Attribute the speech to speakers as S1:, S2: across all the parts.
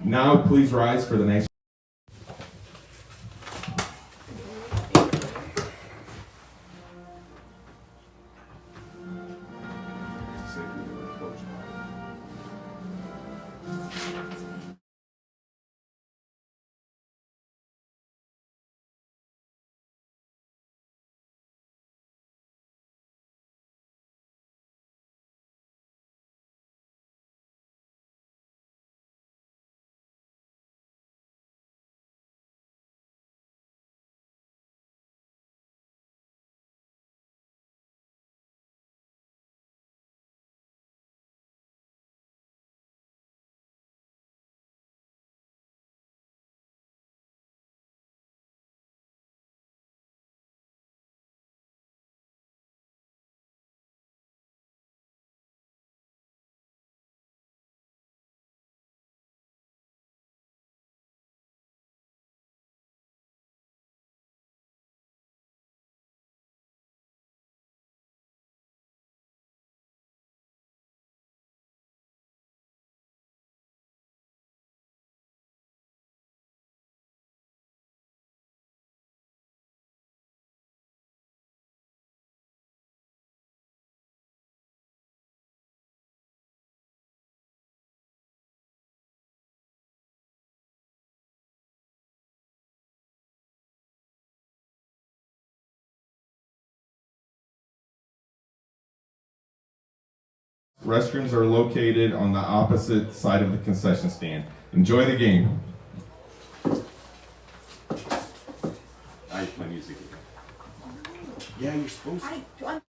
S1: Now please rise for the next. Restrooms are located on the opposite side of the concession stand. Enjoy the game. I play music. Yeah, you're supposed to.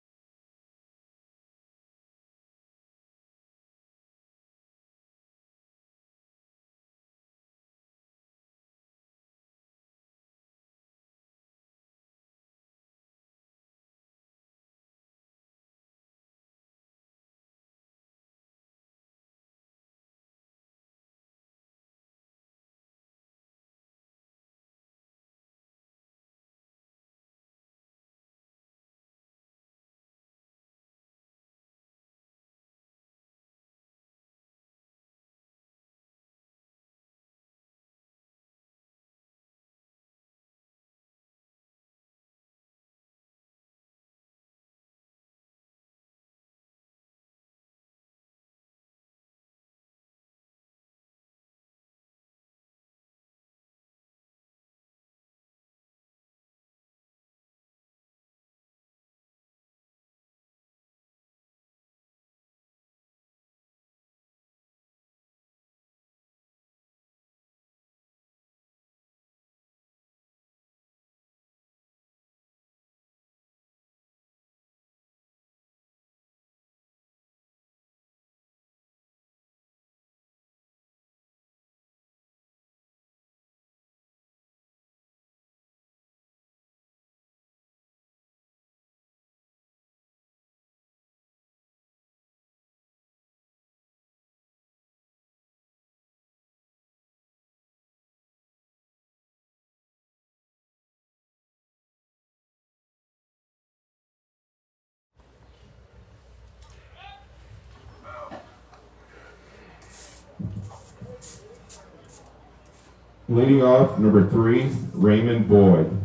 S1: Leading off, number 3, Raymond Boyd.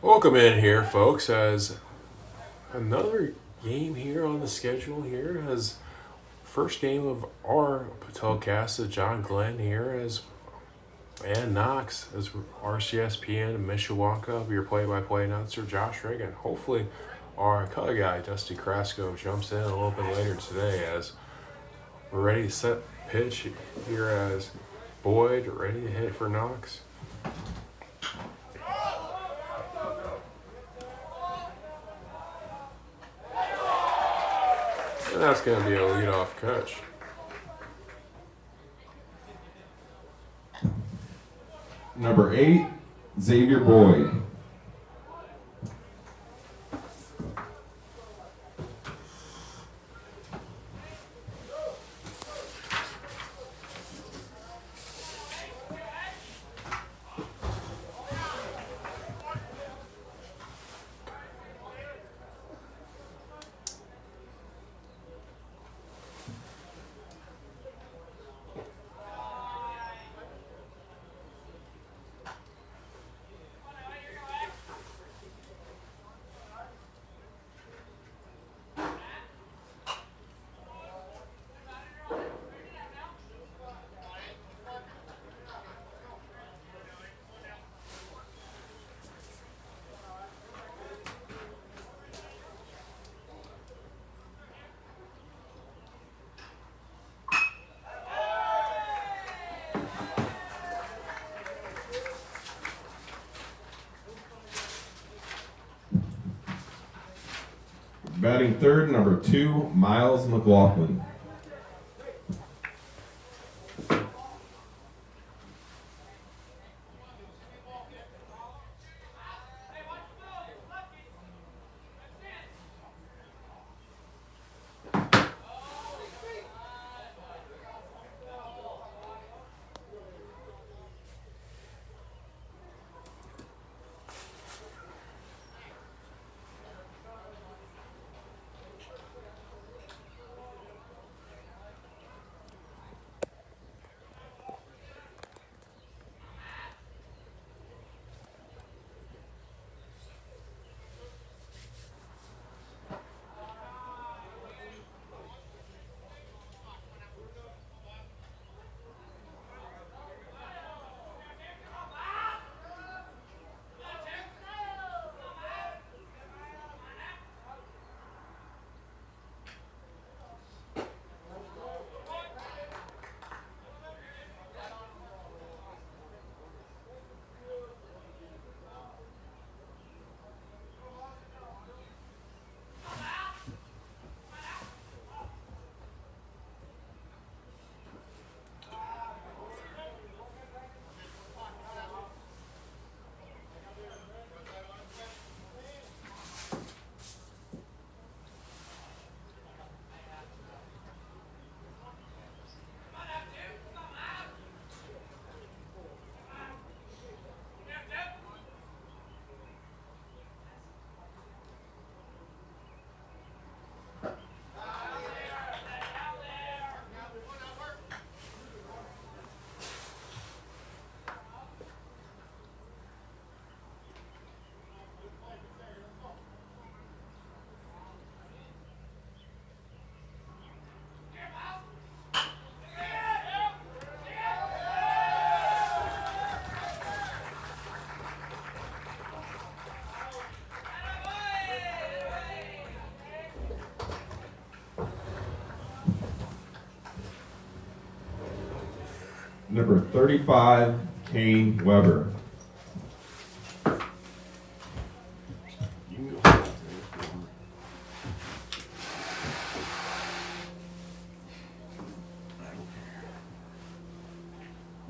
S2: Welcome in here, folks, as another game here on the schedule here as first game of our Patelcast of John Glenn here and Knox as RCSPN and Mishawaka, your play-by-play announcer Josh Regan. Hopefully our color guy Dusty Carrasco jumps in a little bit later today as we're ready to set pitch here as Boyd ready to hit for Knox. And that's going to be a leadoff catch.
S1: Number 8, Xavier Boyd. Batting third, number 2, Miles McLaughlin. Number 35, Kane Weber.
S2: You can go.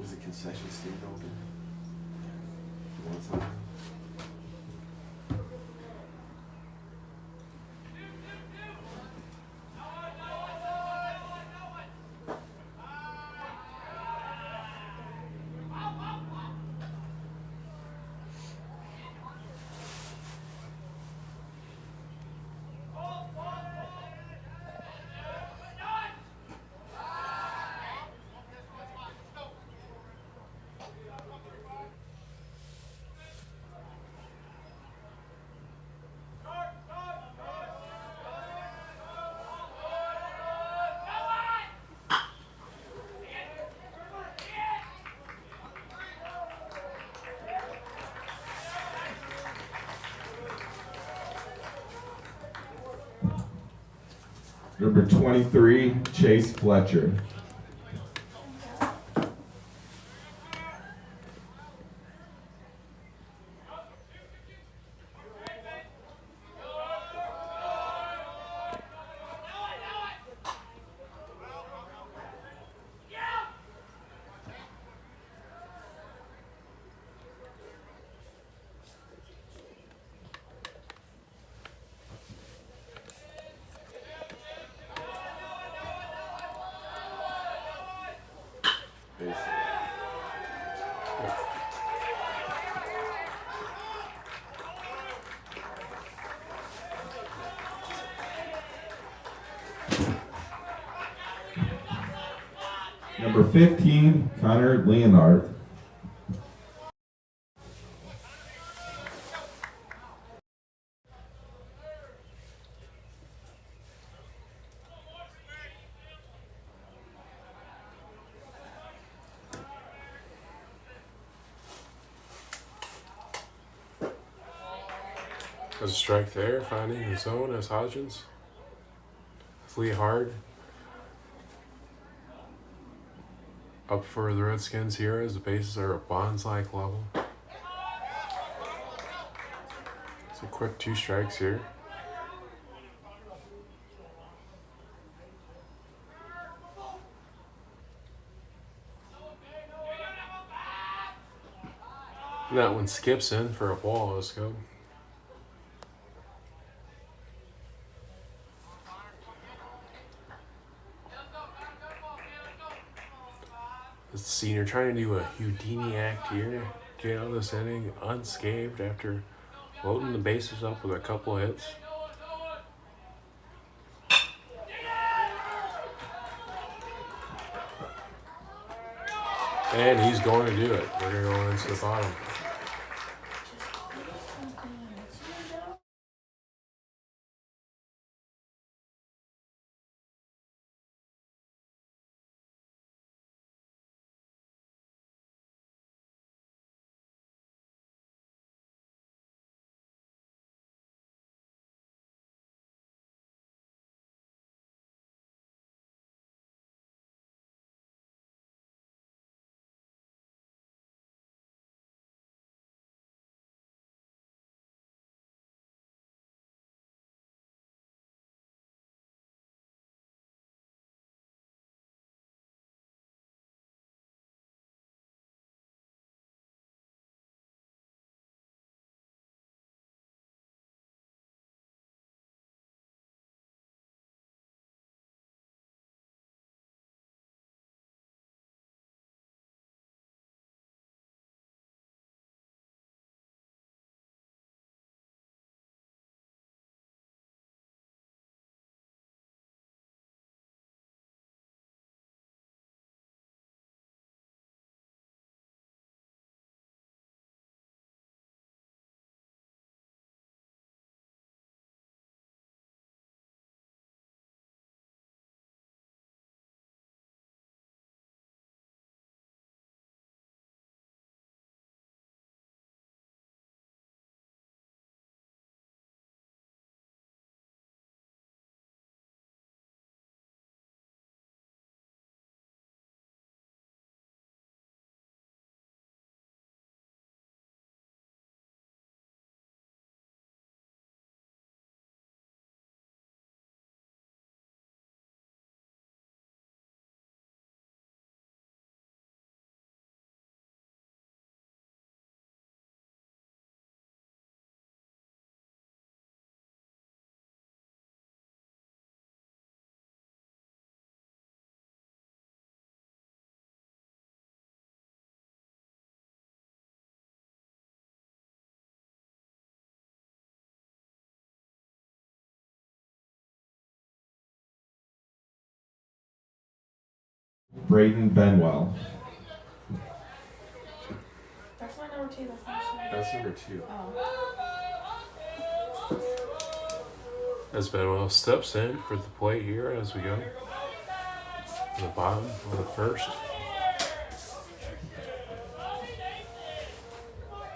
S3: Was the concession stand open? One time.
S1: Number 23, Chase Fletcher. Number 15, Connor Leonard.
S2: There's a strike there, finding the zone as Hodgins. Lee Hard up for the Redskins here as the bases are at bonds-like level. It's a quick 2 strikes here. And that one skips in for a ball. Let's go. The senior trying to do a Houdini act here. Get out of this inning unscathed after loading the bases up with a couple hits. And he's going to do it. We're going to go into the bottom.
S1: Braden Benwell.
S4: That's my number 2.
S3: That's number 2.
S4: Oh.
S2: As Benwell steps in for the plate here as we go. To the bottom of the first.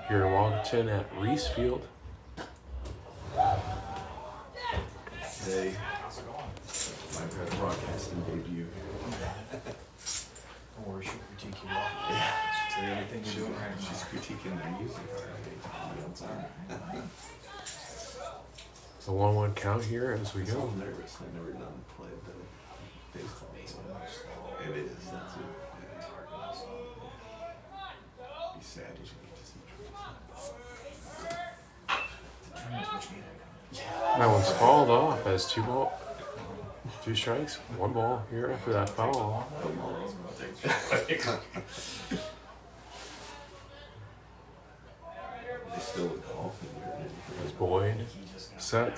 S2: Here in Washington at Reese Field.
S3: Hey. My broadcasting debut.
S5: Don't worry, she'll critique you all.
S3: Yeah.
S5: She'll tell you everything you're doing right.
S3: She's critiquing the music already. That's all right.
S2: The 1-1 count here as we
S3: I'm so
S2: go.
S3: nervous. I've never done played the baseball. It is. That's it.
S5: It's hard to mess up.
S3: Be sad you should get to see
S5: Determines which game I
S2: That one's fouled off as 2 strikes, 1 ball here after that foul.
S3: They still golfing here.
S2: As Boyd set.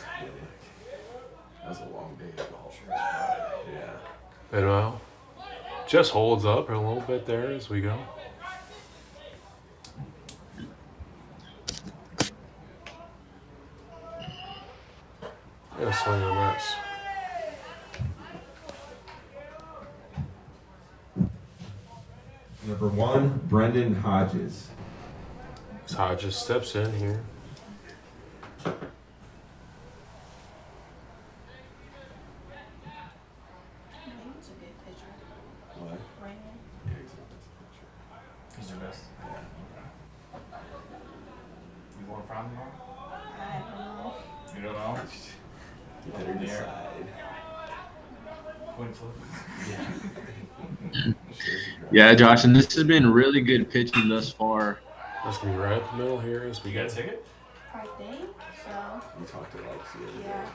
S3: That was a long day of golf. Yeah.
S2: Benwell just holds up a little bit there as we go. And a swing and a miss.
S1: Number 1, Brendan Hodges.
S2: As Hodges steps in here.
S4: Regan's a good pitcher.
S3: What?
S4: Regan.
S3: Yeah, he's the best pitcher.
S5: He's their best.
S3: Yeah.
S5: You going from him?
S4: I don't know.
S5: You don't know?
S3: You better decide.
S5: Coin flip.
S3: Yeah.
S6: Yeah, Josh, and this has been really good pitching thus far.
S2: That's going to be right up the middle here as we
S5: You got a
S2: get.
S5: ticket?
S4: I think so.
S1: We talked to Lexi the other day.
S4: Yeah.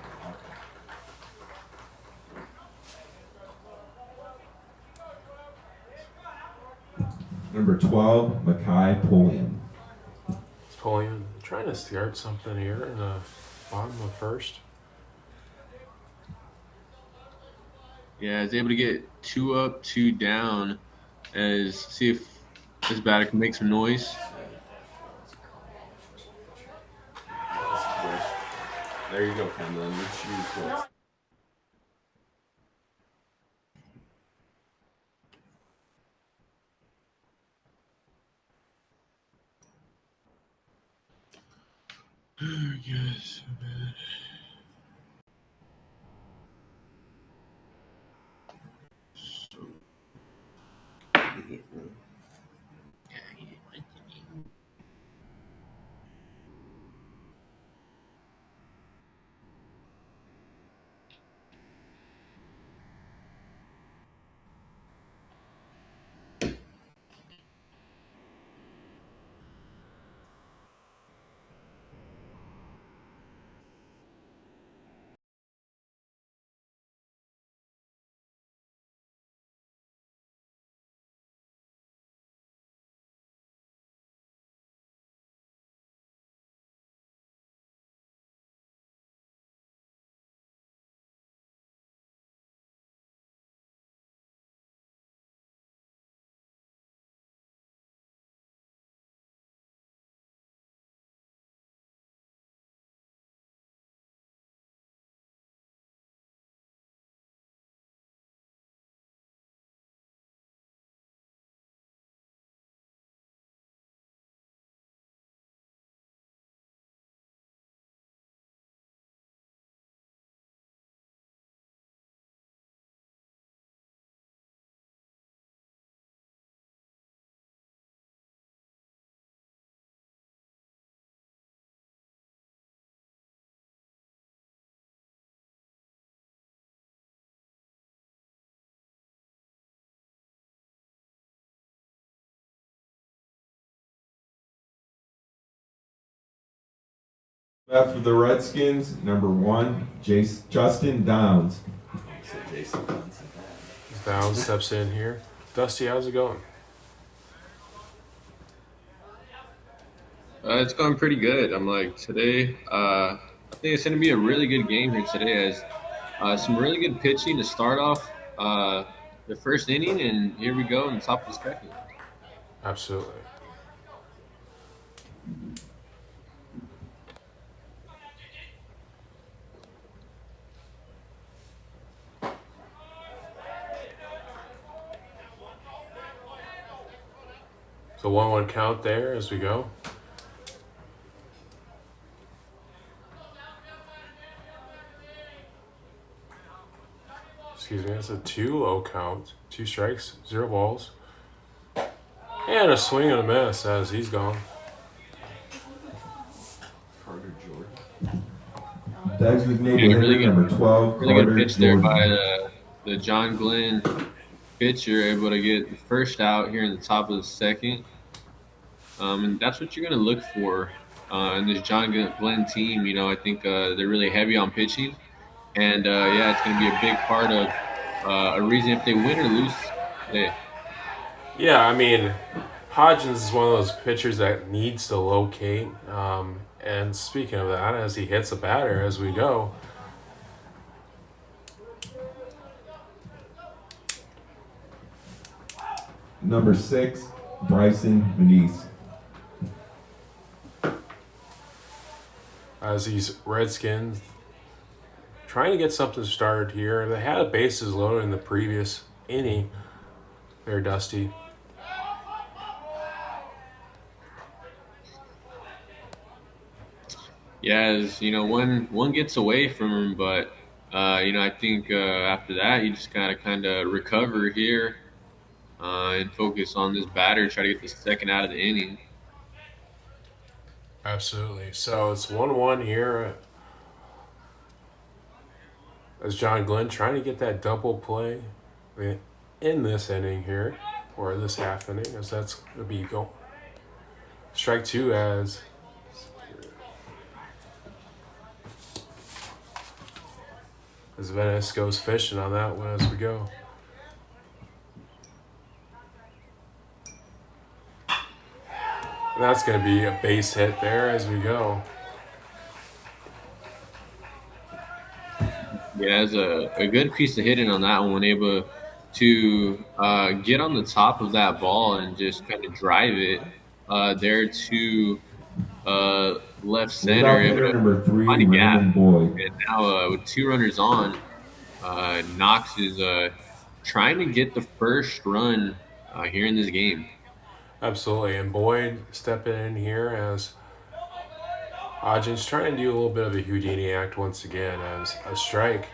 S1: Number 12, Makai Pulliam.
S2: Napoleon trying to start something here in the bottom of first.
S6: Yeah, is able to get 2 up, 2 down. As see if this batter can make some noise.
S1: There you go, Kendall. You choose what.
S6: Yes.
S1: Bat for the Redskins, number 1, Justin Downs.
S3: So Jason Johnson.
S2: Down steps in here. Dusty, how's it going?
S6: It's going pretty good. I'm like today. I think it's going to be a really good game here today. As some really good pitching to start off the first inning, and here we go in the top of the second.
S2: Absolutely. So 1-1 count there as we go. Excuse me, it's a 2-0 count. 2 strikes, 0 balls. And a swing and a miss as he's gone.
S3: Carter Jordan.
S1: Designated
S6: Yeah, really
S1: hitter,
S6: good-
S1: number 12,
S6: Really
S1: Carter
S6: good pitch there
S1: Jordan.
S6: by the John Glenn pitcher, able to get the first out here in the top of the second. And that's what you're going to look for in this John Glenn team. You know, I think they're really heavy on pitching. And, yeah, it's going to be a big part of a reason if they win or lose today.
S2: Yeah, I mean, Hodgins is one of those pitchers that needs to locate. And speaking of that, as he hits a batter as we go,
S1: Number 6, Bryson Medice.
S2: as these Redskins trying to get something started here. They had bases loaded in the previous inning. There, Dusty.
S6: Yeah, as you know, one gets away from him, but you know, I think after that, you just gotta kind of recover here and focus on this batter, try to get the second out of the inning.
S2: Absolutely. So it's 1-1 here as John Glenn trying to get that double play in this inning here, or this half inning, as that's going to be Strike two as Venice goes fishing on that one as we go. And that's going to be a base hit there as we go.
S6: Yeah, it's a good piece of hitting on that one, able to get on the top of that ball and just kind of drive it there to left center,
S1: Without
S6: able
S1: hitter
S6: to
S1: number 3,
S6: find a gap.
S1: Raymond Boyd.
S6: And now with two runners on, Knox is trying to get the first run here in this game.
S2: Absolutely. And Boyd stepping in here as Hodgins trying to do a little bit of a Houdini act once again as a strike.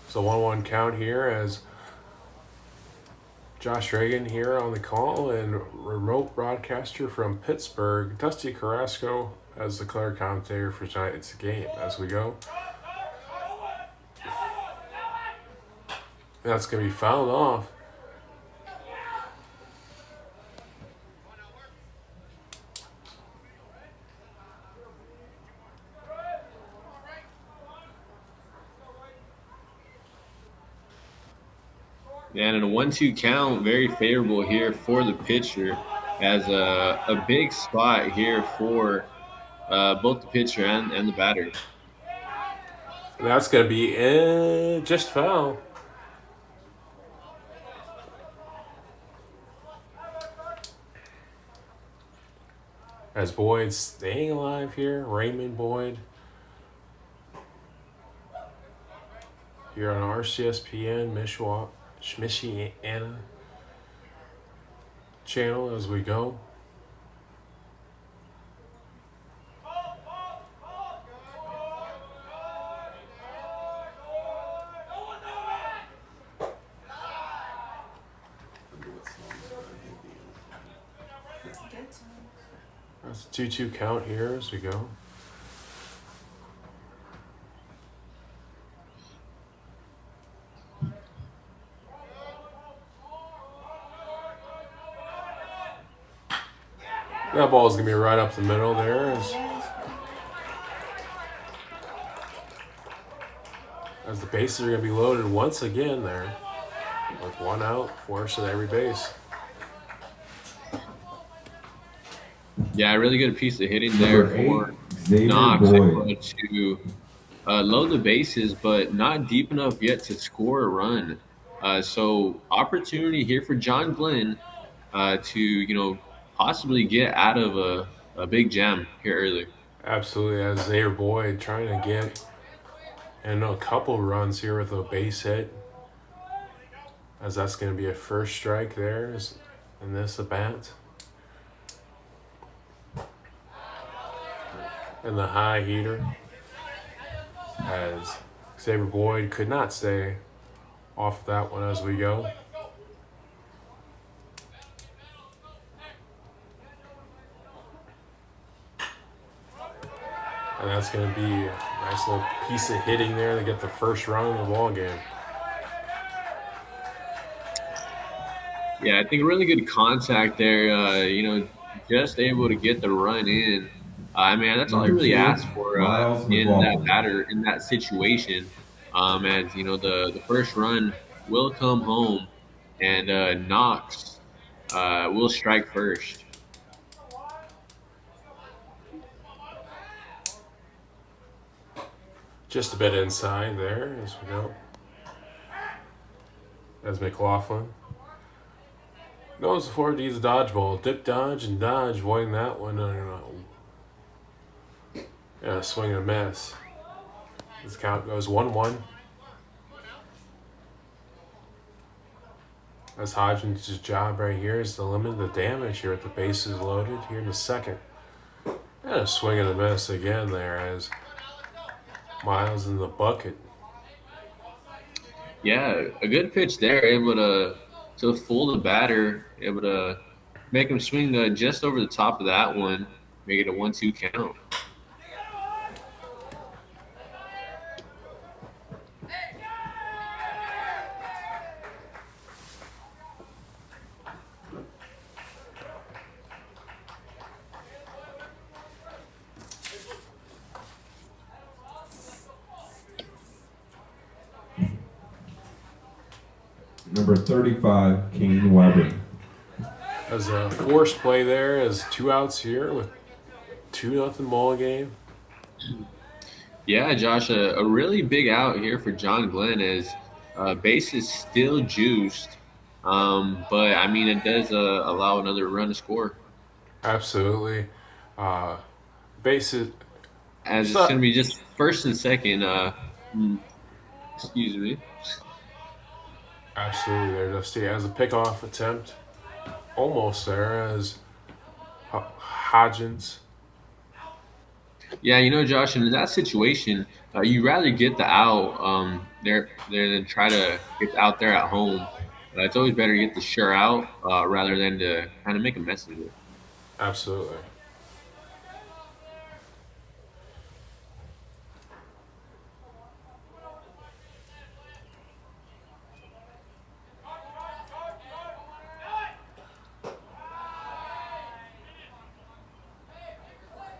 S2: So 1-1 count here as Josh Regan here on the call and remote broadcaster from Pittsburgh, Dusty Carrasco as the color commentator for tonight's game as we go. And that's going to be fouled off.
S6: And in a 1-2 count, very favorable here for the pitcher, as a big spot here for both the pitcher and the batter.
S2: And that's going to be just foul. As Boyd's staying alive here, Raymond Boyd. Here on RCSPN, Michiana channel as we go. That's a 2-2 count here as we go. That ball is going to be right up the middle there as the bases are going to be loaded once again there with one out, worse at every base.
S6: Yeah, a really good piece of hitting there
S1: Number 8,
S6: for
S1: Xavier
S6: Knox,
S1: Boyd.
S6: able to load the bases, but not deep enough yet to score a run. So opportunity here for John Glenn to possibly get out of a big jam here early.
S2: Absolutely, as Xavier Boyd trying to get a couple runs here with a base hit, as that's going to be a first strike there in this at bat. And the high heater, as Xavier Boyd could not stay off that one as we go. And that's going to be a nice little piece of hitting there to get the first run of the ball game.
S6: Yeah, I think really good contact there. Just able to get the run in. That's all I really asked for in that batter, in that situation. As the first run will come home, and Knox will strike first.
S2: Just a bit inside there as we go. As McLaughlin goes for it, he's a dodgeball. Dip, dodge, and dodge, avoiding that one. Yeah, swing and a miss. This count goes 1-1. As Hodgins' job right here is to limit the damage here with the bases loaded here in the second. And a swing and a miss again there as Miles in the bucket.
S6: Yeah, a good pitch there, able to fool the batter, able to make him swing just over the top of that one, make it a 1-2 count.
S1: Number 35, Kane Weber.
S2: As a forced play there, as 2 outs here with 2-0 ball game.
S6: Yeah, Josh, a really big out here for John Glenn as base is still juiced. But, I mean, it does allow another run to score.
S2: Absolutely. Bases.
S6: As it's going to be just first and second. Excuse me.
S2: Absolutely there, Dusty. As a pickoff attempt, almost there as Hodgins.
S6: Yeah, Josh, in that situation, you rather get the out there than try to get out there at home. It's always better to get the sure out rather than to kind of make a mess of it.
S2: Absolutely.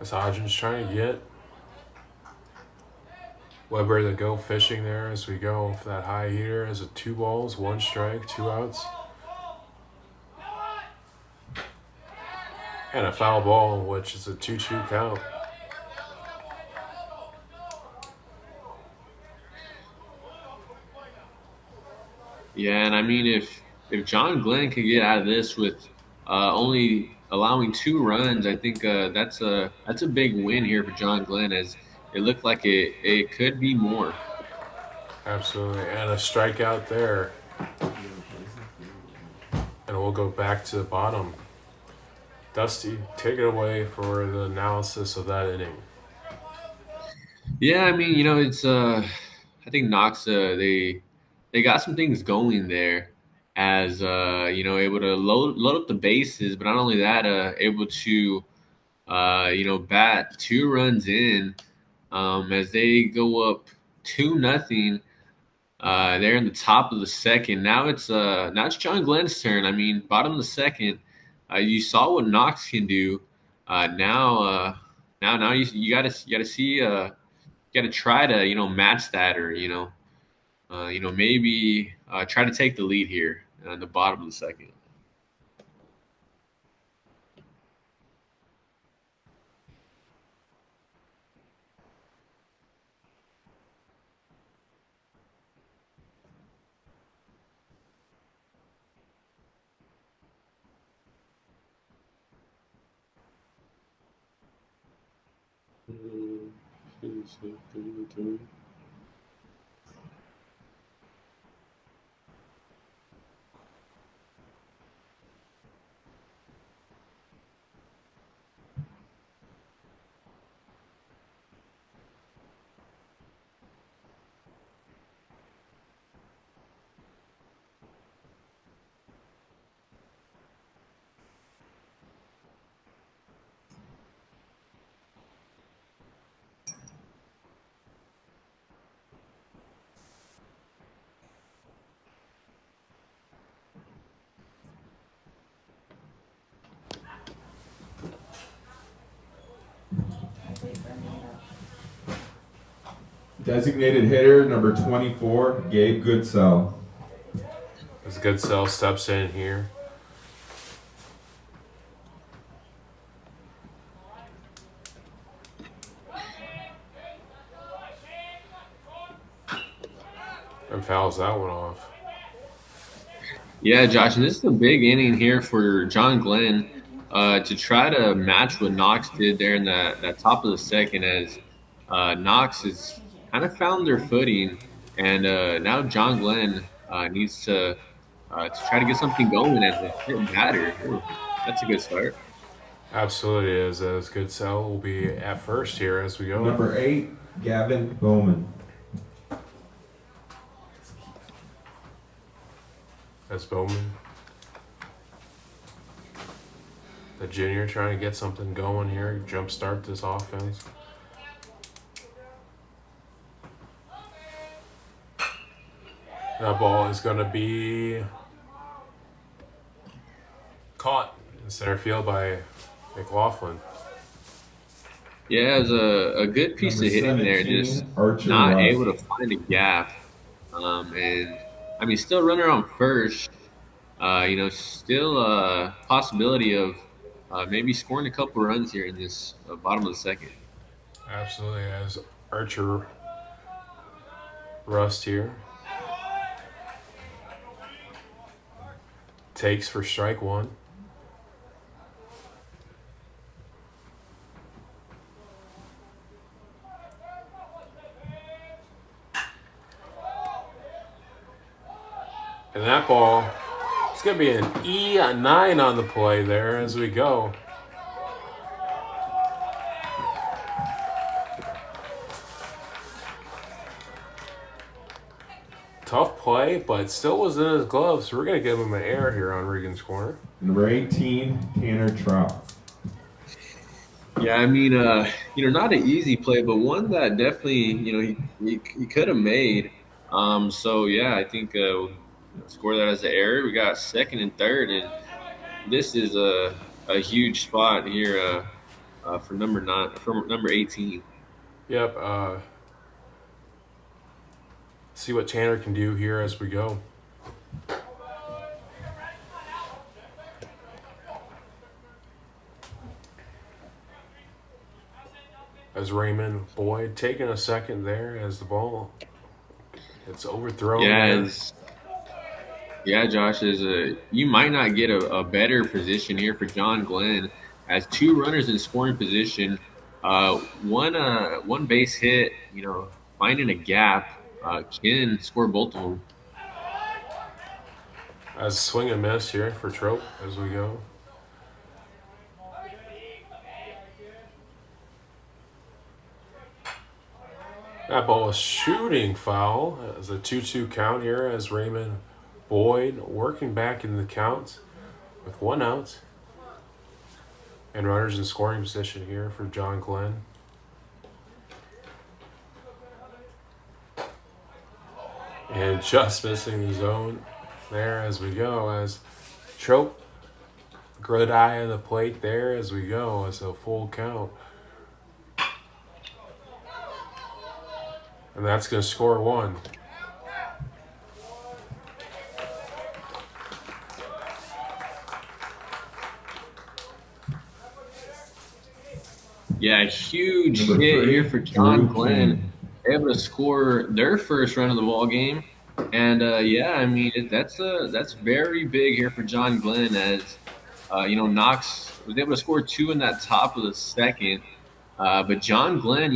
S2: As Hodgins trying to get Weber to go fishing there as we go for that high heater as a 2 balls, 1 strike, 2 outs. And a foul ball, which is a 2-2 count.
S6: Yeah, and I mean, if John Glenn could get out of this with only allowing 2 runs, I think that's a big win here for John Glenn, as it looked like it could be more.
S2: Absolutely, and a strikeout there. And we'll go back to the bottom. Dusty, take it away for the analysis of that inning.
S6: Yeah, I mean, it's I think Knox they got some things going there as able to load up the bases, but not only that, able to bat 2 runs in as they go up 2-0. They're in the top of the second. Now it's John Glenn's turn. I mean, bottom of the second. You saw what Knox can do. Now you gotta see you gotta try to match that, or maybe try to take the lead here in the bottom of the second.
S1: Designated hitter, number 24, Gabe Goodsell.
S2: As Goodsell steps in here. And fouls that one off.
S6: Yeah, Josh, and this is a big inning here for John Glenn to try to match what Knox did there in that top of the second, as Knox has kind of found their footing, and now John Glenn needs to try to get something going as a hitting batter. Ooh, that's a good start.
S2: Absolutely is. As Goodsell will be at first here as we go.
S1: Number 8, Gavin Bowman.
S2: As Bowman the junior trying to get something going here, jumpstart this offense. That ball is going to be caught in center field by McLaughlin.
S6: Yeah, it was a good piece
S1: Number
S6: of hitting there,
S1: 17,
S6: just
S1: Archer
S6: not
S1: Ruff.
S6: able to find a gap. And I mean, still running on first. Still a possibility of maybe scoring a couple runs here in this bottom of the second.
S2: Absolutely, as Archer Rust here takes for strike one. And that ball, it's going to be an E9 on the play there as we go. Tough play, but still was in his gloves. So we're going to give him an error here on Regan's corner.
S1: Number 18, Tanner Trout.
S6: Yeah, I mean, not an easy play, but one that definitely, he could have made. So yeah, I think we'll score that as an error. We got second and third, and this is a huge spot here for number 18.
S2: Yep. See what Tanner can do here as we go. As Raymond Boyd taking a second there as the ball it's overthrown.
S6: Yeah, Josh, you might not get a better position here for John Glenn as two runners in scoring position. One base hit, finding a gap can score both of them.
S2: As swing and miss here for Trope as we go. That ball is shooting foul as a 2-2 count here as Raymond Boyd working back in the count with one out. And runners in scoring position here for John Glenn. And just missing the zone there as we go as Trope, good eye on the plate there as we go as a full count. And that's going to score one.
S6: Yeah, huge
S1: Number
S6: hit
S1: 3,
S6: here for John
S1: Drew
S6: Glenn.
S1: King.
S6: Able to score their first run of the ball game. And that's very big here for John Glenn as Knox was able to score two in that top of the second. But John Glenn,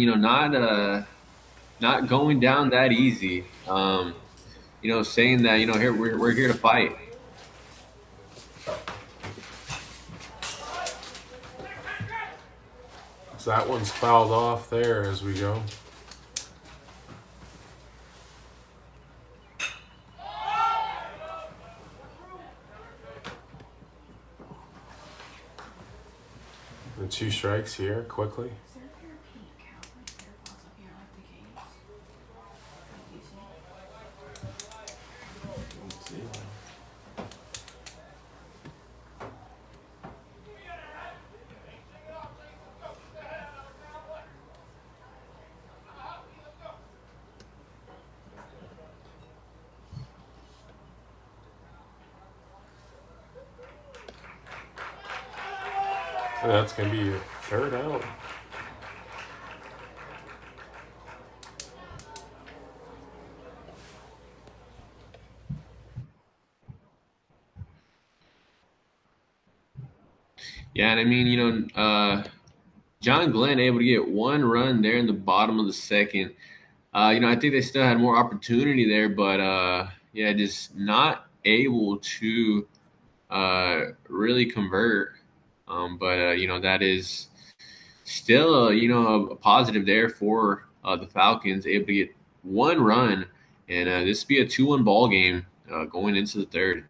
S6: not going down that easy. Saying that here we're here to fight.
S2: So that one's fouled off there as we go. And 2 strikes here quickly.
S4: Is there a European account right there pops up here like the games?
S2: And that's going to be your third out.
S6: Yeah, and I mean, John Glenn able to get one run there in the bottom of the second. I think they still had more opportunity there, but just not able to really convert. That is still a positive there for the Falcons, able to get one run, and this will be a 2-1 ball game going into the third.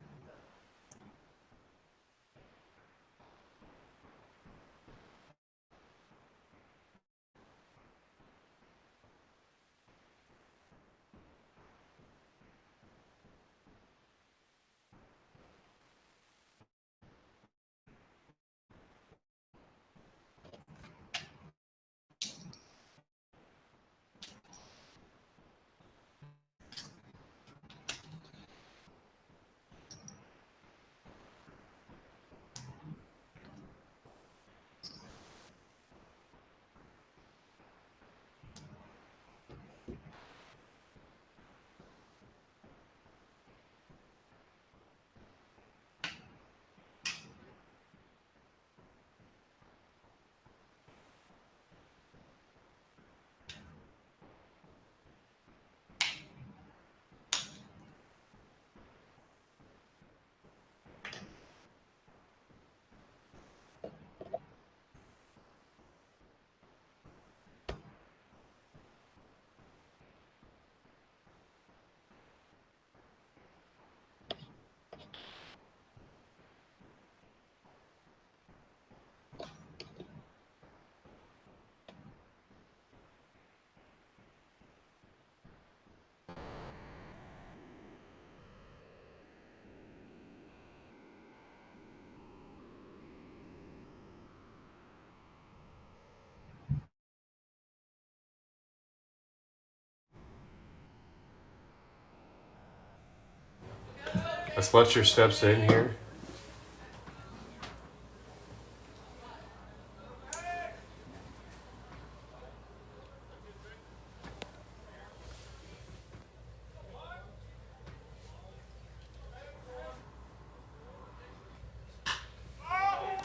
S2: As Fletcher steps in here.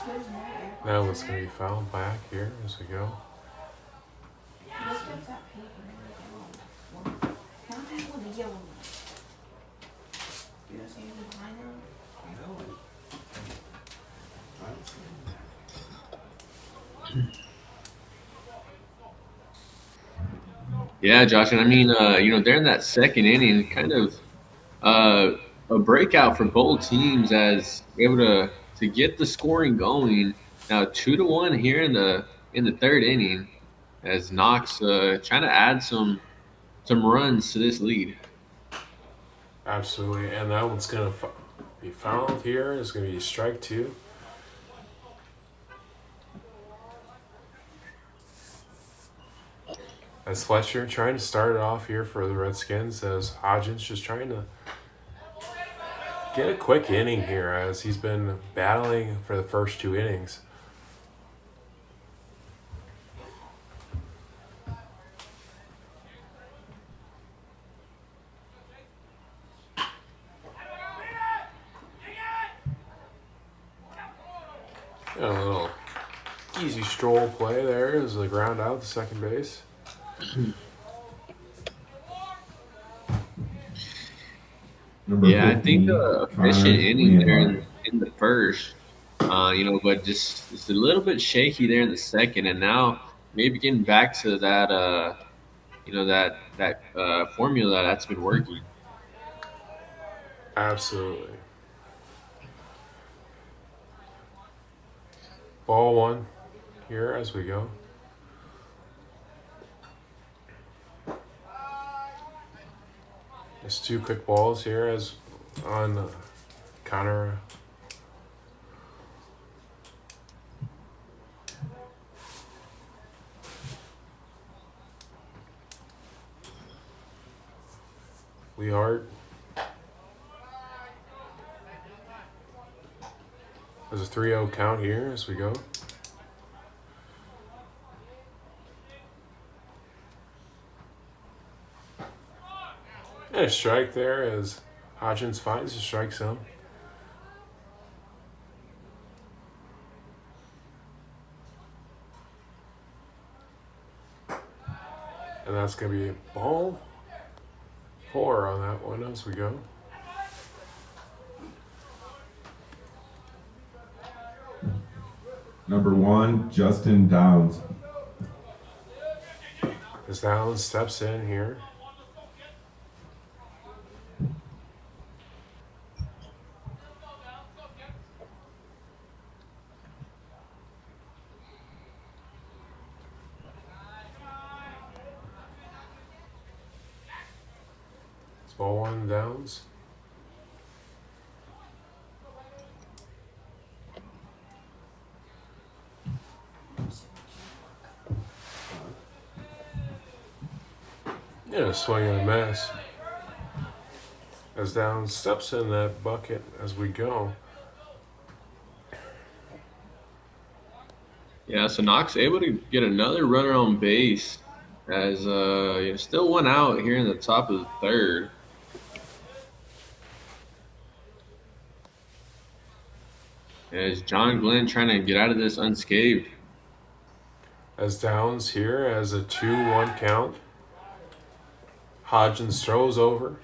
S4: There's no air.
S2: Now it's going to be fouled back here as we go.
S4: Look at that paper and the yellow one. Not that one, the yellow one. You don't see anything behind them?
S3: No. I don't see him.
S6: Yeah, Josh, and I mean, during that second inning, kind of a breakout for both teams as able to get the scoring going. Now 2-1 here in the third inning, as Knox trying to add some runs to this lead.
S2: Absolutely. And that one's going to be fouled here. It's going to be strike 2. As Fletcher trying to start it off here for the Redskins, as Hodgins just trying to get a quick inning here as he's been battling for the first 2 innings. A little easy stroll play there as the ground out to second base.
S6: Yeah, I
S1: 15,
S6: think
S1: Connor
S6: efficient inning there
S1: Leonhardt.
S6: in the first, but just a little bit shaky there in the second, and now maybe getting back to that, that formula that's been working.
S2: Absolutely. Ball 1 here as we go. Just 2 quick balls here as on Connor. Leehart. There's a 3-0 count here as we go. And a strike there as Hodgins finds the strike zone. And that's going to be ball 4 on that one as we go.
S1: Number 1, Justin Downs.
S2: As Downs steps in here. It's ball 1 Downs. Yeah, swing and a miss. As Downs steps in that bucket as we go.
S6: Yeah, so Knox able to get another runner on base as still 1 out here in the top of the third. As John Glenn trying to get out of this unscathed.
S2: As Downs here as a 2-1 count. Hodgins throws over.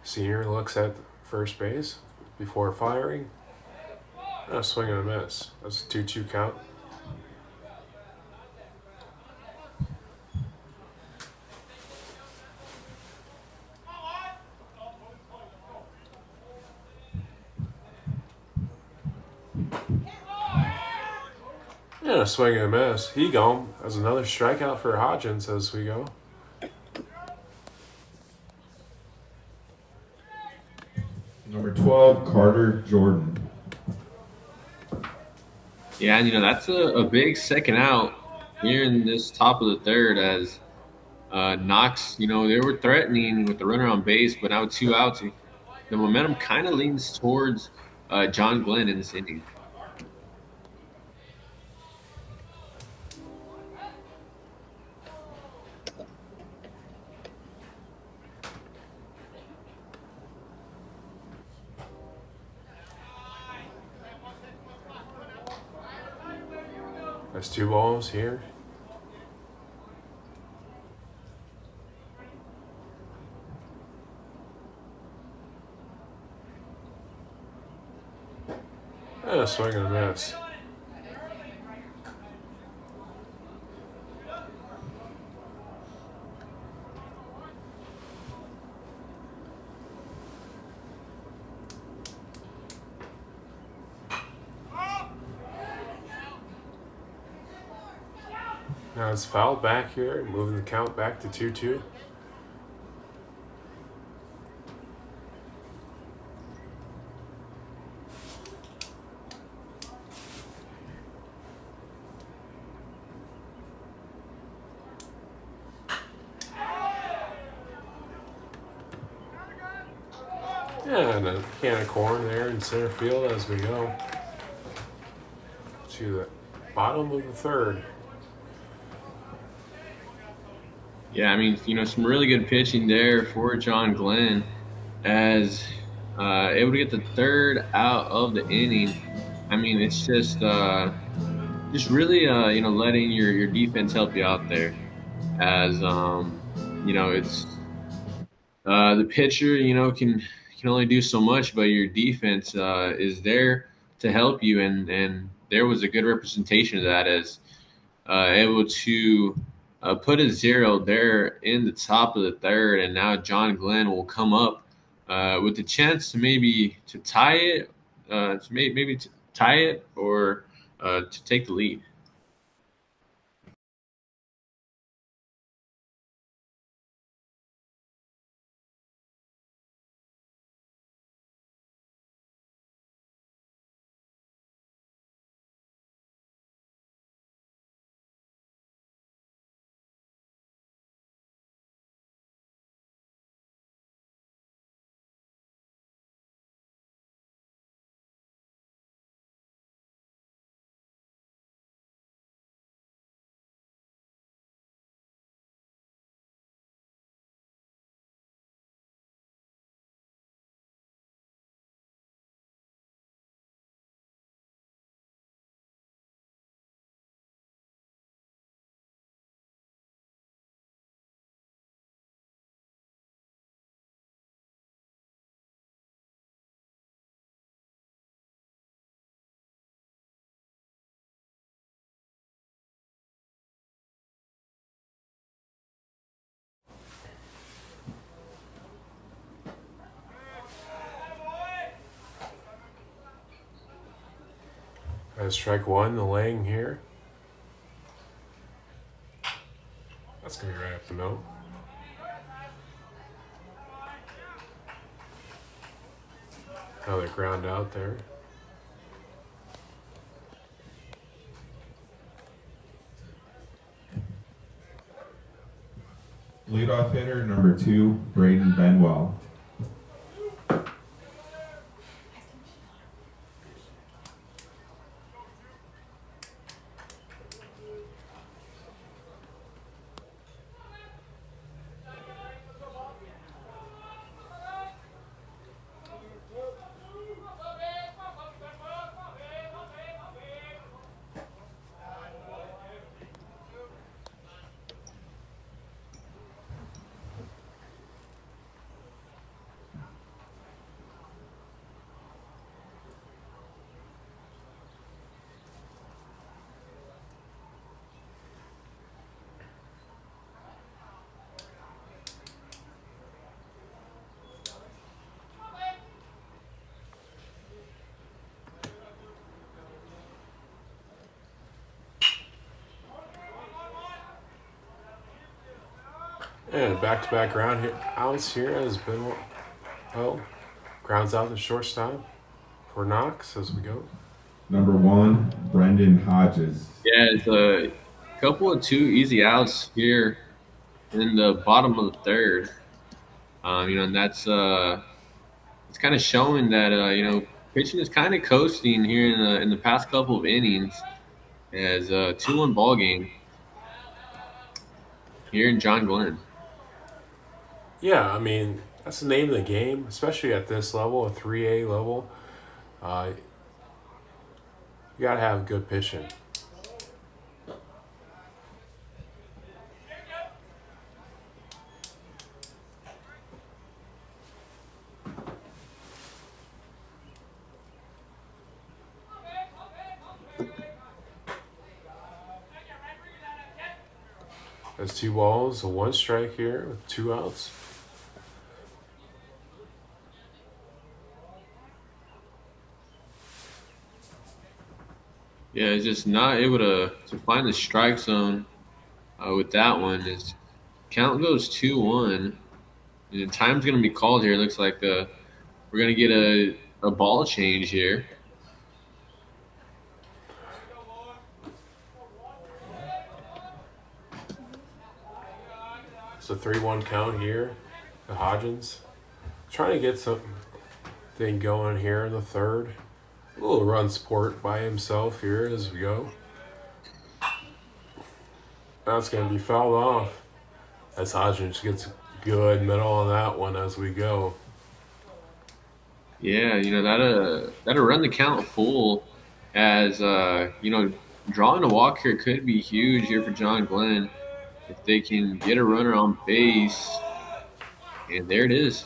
S2: Senior looks at first base before firing. A swing and a miss. That's a 2-2 count. Yeah, a swing and a miss. He gone. That's another strikeout for Hodgins as we go.
S1: Number 12, Carter Jordan.
S6: Yeah, and that's a big second out here in this top of the third as Knox, they were threatening with the runner on base, but now 2 outs. The momentum kind of leans towards John Glenn in this inning.
S2: There's 2 balls here. And a swing and a miss. Now it's fouled back here, moving the count back to 2-2. And a can of corn there in center field as we go to the bottom of the third.
S6: Yeah, I mean, some really good pitching there for John Glenn as able to get the third out of the inning. I mean, it's just really letting your defense help you out there as it's the pitcher can only do so much, but your defense is there to help you, and there was a good representation of that as able to put a 0 there in the top of the third, and now John Glenn will come up with the chance to maybe to tie it, to tie it or to take the lead. As strike one, the laying here. That's going to be right up the middle. Another ground out there.
S1: Leadoff hitter number 2, Braden Benwell.
S2: And back-to-back ground here, outs here has been, grounds out the shortstop for Knox as we go.
S1: Number 1, Brendan Hodges.
S6: Yeah, it's a couple of 2 easy outs here in the bottom of the third. And that's it's kind of showing that pitching is kind of coasting here in the past couple of innings as a 2-1 ball game here in John Glenn.
S2: Yeah, I mean, that's the name of the game, especially at this level, a 3A level. You got to have good pitching. There's 2 balls, a 1 strike here with 2 outs.
S6: Yeah, it's just not able to find the strike zone with that one. His count goes 2-1. And time's going to be called here. It looks like we're going to get a ball change here.
S2: It's a 3-1 count here to Hodgins. Trying to get something going here in the third. A little run support by himself here as we go. That's going to be fouled off as Hodgins gets good middle on that one as we go.
S6: Yeah, that'll run the count full as drawing a walk here could be huge here for John Glenn if they can get a runner on base. And there it is.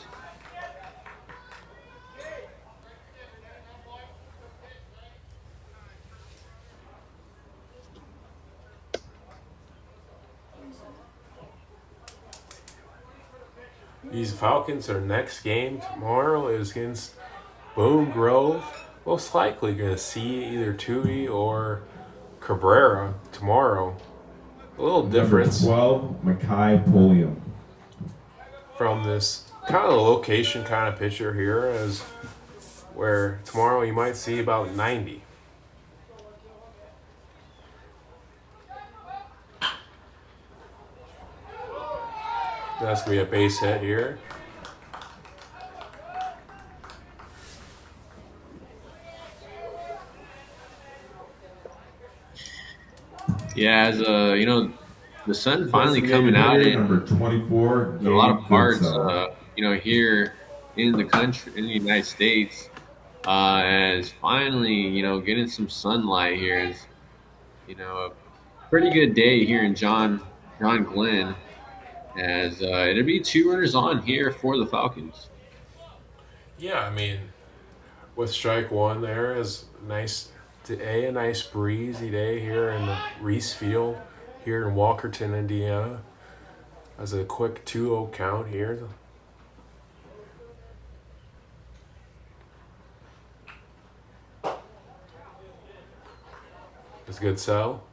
S2: These Falcons, their next game tomorrow is against Boone Grove. Most likely going to see either Tui or Cabrera tomorrow. A little difference
S1: Number 12, Makai Pulliam.
S2: from this kind of location kind of pitcher here, as where tomorrow you might see about 90. That's going to be a base hit here.
S6: Yeah, as the sun finally coming out in
S1: Number 24,
S6: a lot of
S1: Gabe
S6: parts,
S1: Goodsell.
S6: here in the country, in the United States, as finally, getting some sunlight here is, a pretty good day here in John Glenn, as it'll be 2 runners on here for the Falcons.
S2: Yeah, I mean, with strike 1 there is a nice breezy day here in the Reese Field here in Walkerton, Indiana. As a quick 2-0 count here. It's a good sell.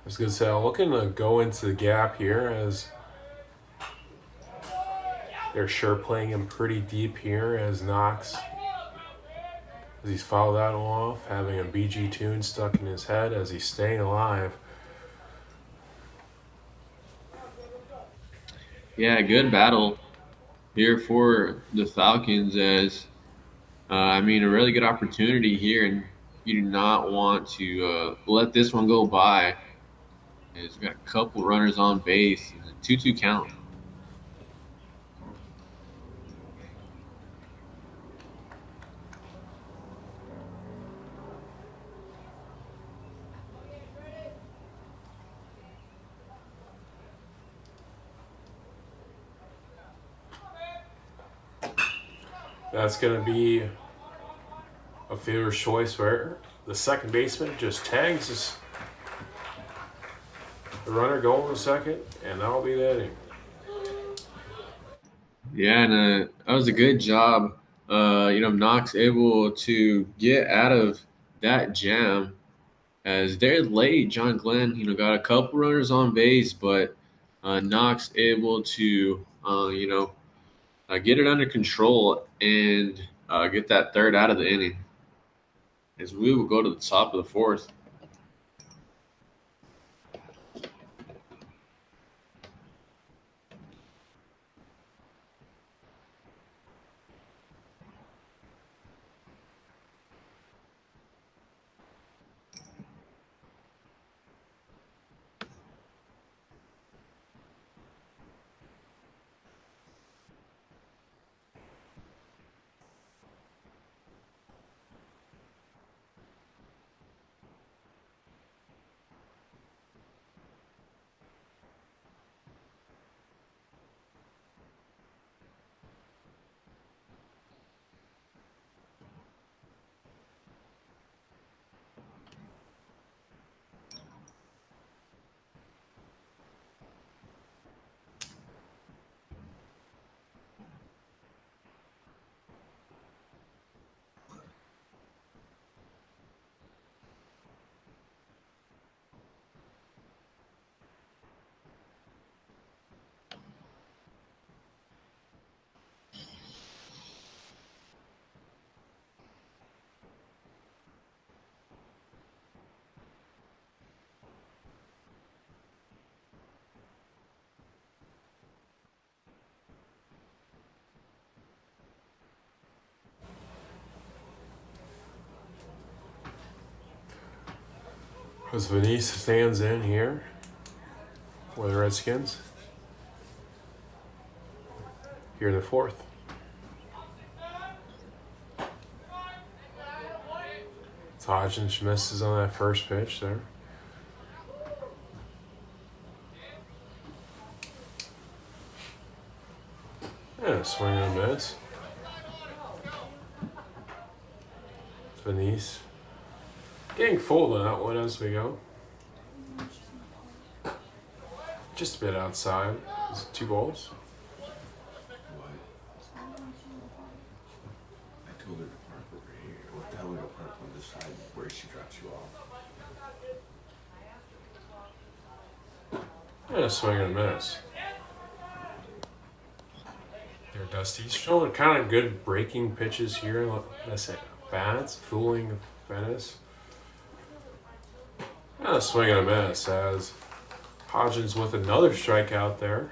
S2: That's a good sell. Looking to go into the gap here as they're sure playing him pretty deep here as Knox, as he's fouled that off, having a BG tune stuck in his head as he's staying alive.
S6: Yeah, good battle here for the Falcons as, a really good opportunity here, and you do not want to let this one go by. He's got a couple runners on base, and a 2-2 count.
S2: That's going to be a fielder's choice the second baseman just tags the runner going to second, and that'll be the inning.
S6: Yeah, and that was a good job. Knox able to get out of that jam as they're late. John Glenn, got a couple runners on base, but Knox able to, get it under control and get that third out of the inning. As we will go to the top of the fourth.
S2: As Venice stands in here with the Redskins. Here in the fourth. Hodgins misses on that first pitch there. Yeah, swing and a miss. Venice getting full in that one as we go. Just a bit outside. It's 2 balls.
S3: I told her to park over here. What the hell would I park on this side where she drops you off?
S2: Yeah, swing and a miss. There, Dusty's showing kind of good breaking pitches here. That's it. Bats fooling Venice. Yeah, swing and a miss as Hodgins with another strikeout there.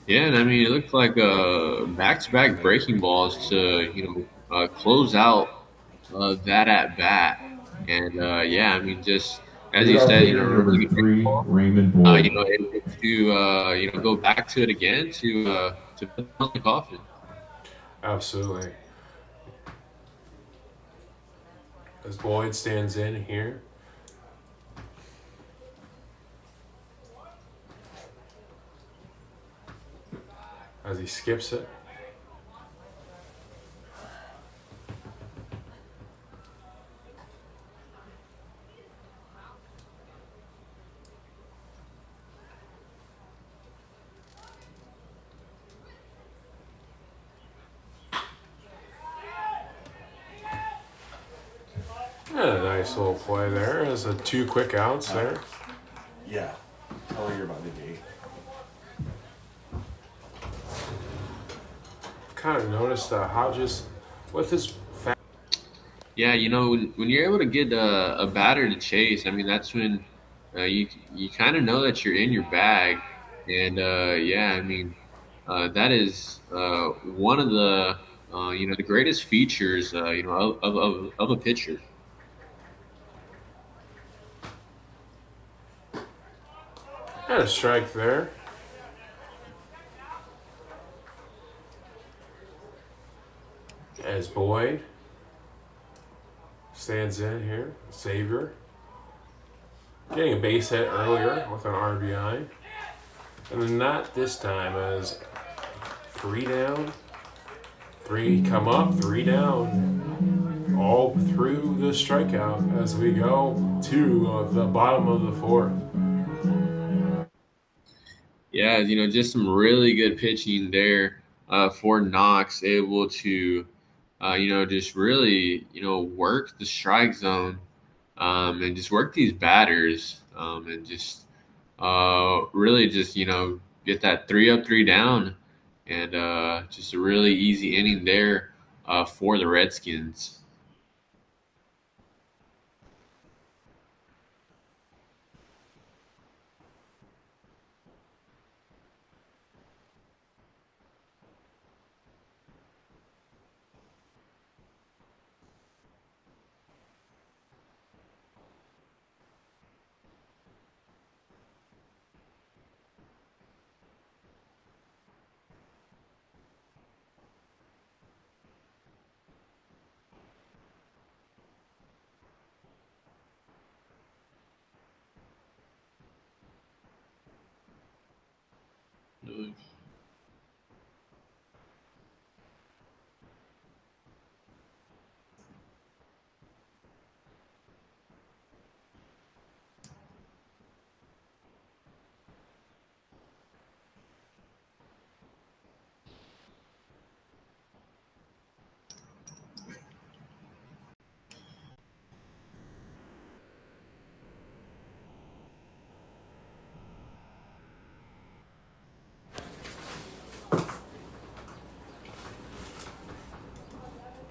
S6: Yeah, and I mean, it looked like back-to-back breaking balls to, close out that at bat. And yeah, I mean, just as you said,
S1: Number 3, Raymond
S6: able
S1: Boyd.
S6: to go back to it again to put on the coffin.
S2: Absolutely. As Boyd stands in here. As he skips it. Yeah, nice little play there. As a 2 quick outs there.
S3: Yeah. Tell her you're about the gate.
S2: Kind of noticed Hodges with his
S6: Yeah, when you're able to get a batter to chase, I mean, that's when you kind of know that you're in your bag. And yeah, I mean, that is one of the the greatest features of a pitcher.
S2: and a strike there. As Boyd stands in here, Xavier getting a base hit earlier with an RBI, and then not this time as 3 down, 3 come up, 3 down. all through the strikeout as we go to the bottom of the fourth.
S6: Yeah, just some really good pitching there for Knox, able to, just really, work the strike zone and just work these batters and just really just, get that 3 up, 3 down and just a really easy inning there for the Redskins.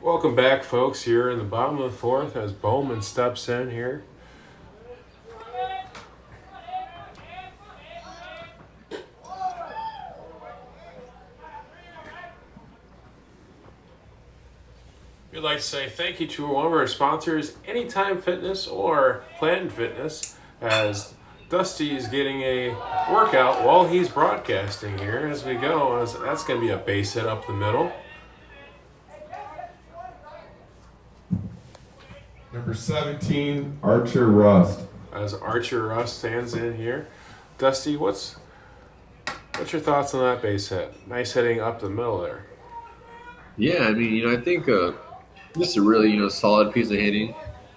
S2: Welcome back, folks, here in the bottom of the fourth as Bowman steps in here. We'd like to say thank you to one of our sponsors, Anytime Fitness or Planet Fitness, as Dusty is getting a workout while he's broadcasting here as we go. As that's going to be a base hit up the middle.
S1: Number 17, Archer Rust.
S2: As Archer Russ stands in here. Dusty, what's your thoughts on that base hit? Nice hitting up the middle there.
S6: Yeah, I mean, I think just a really, solid piece of hitting.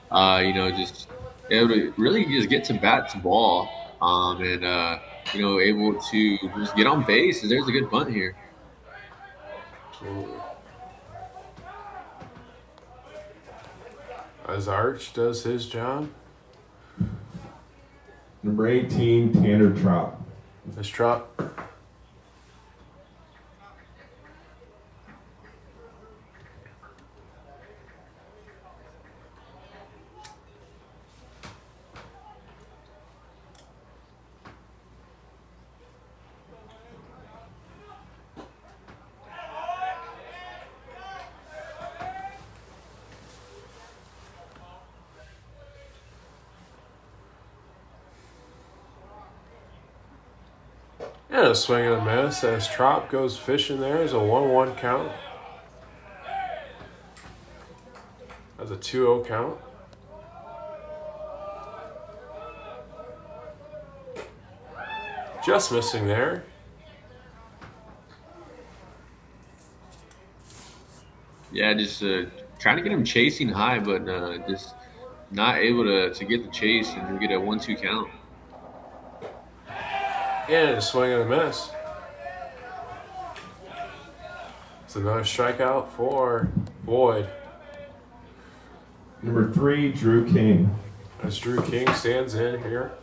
S6: Just able to really just get to bat to ball, and able to just get on base. There's a good bunt here.
S2: As Arch does his job.
S1: Number 18, Tanner Trop.
S2: This Trop. And a swing and a miss as Trop goes fishing there. There's a 1-1 count. That's a 2-0 count. Just missing there.
S6: Yeah, just trying to get him chasing high, but just not able to get the chase and get a 1-2 count.
S2: And a swing and a miss. It's another strikeout for Boyd.
S1: Number 3, Drew King.
S2: As Drew King stands in here.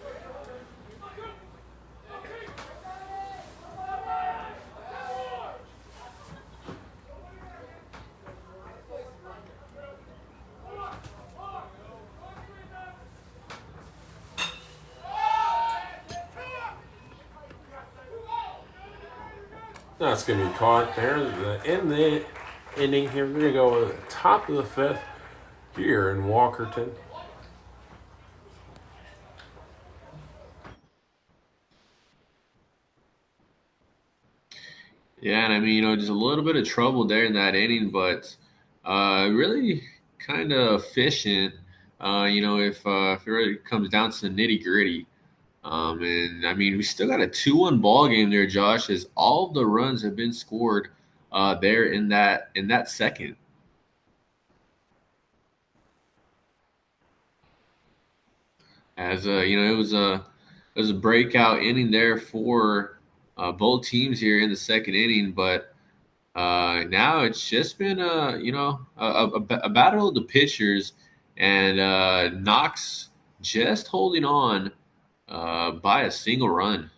S2: That's going to be caught there in the inning here. We're going to go to the top of the fifth here in Walkerton.
S6: Yeah, and I mean, just a little bit of trouble there in that inning, but really kind of efficient. If it really comes down to the nitty gritty. And I mean, we still got a 2-1 ball game there, Josh, as all of the runs have been scored there in that second. as it was a breakout inning there for both teams here in the second inning, but now it's just been a battle of the pitchers, and Knox just holding on by a single run.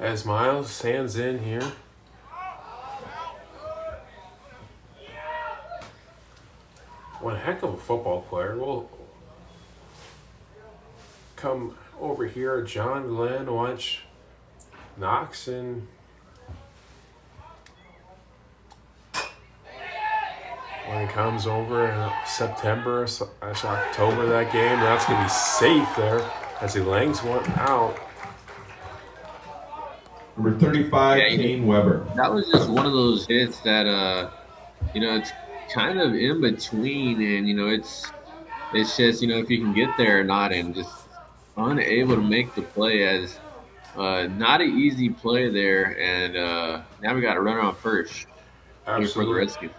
S2: As Miles stands in here. One heck of a football player. We'll come over here. John Glenn, watch Knox and when he comes over in September, October, that game, that's going to be safe there as he langs one out.
S1: Number 35, Kane Weber.
S6: That was just one of those hits that it's kind of in between, and it's just if you can get there or not, and just unable to make the play as not an easy play there, and now we got a runner on first. For the Redskins.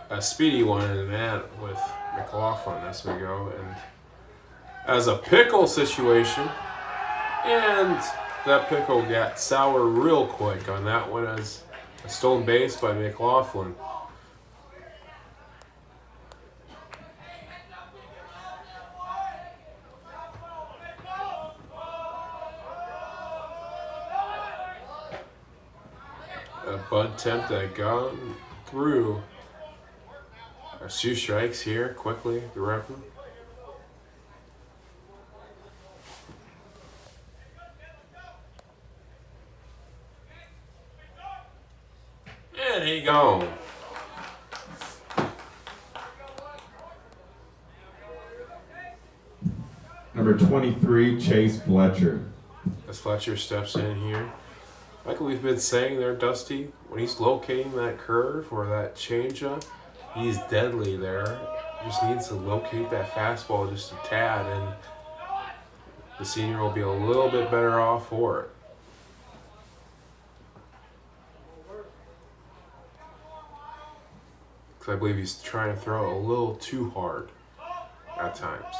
S2: A speedy one in that with McLaughlin as we go, and as a pickle situation, and that pickle got sour real quick on that one as a stolen base by McLaughlin. A bunt attempt that gone through. 2 strikes here quickly, the referee. And he gone.
S1: Number 23, Chase Fletcher.
S2: As Fletcher steps in here. Like we've been saying there, Dusty, when he's locating that curve or that changeup, he's deadly there. Just needs to locate that fastball just a tad, and the senior will be a little bit better off for it. Because I believe he's trying to throw a little too hard at times.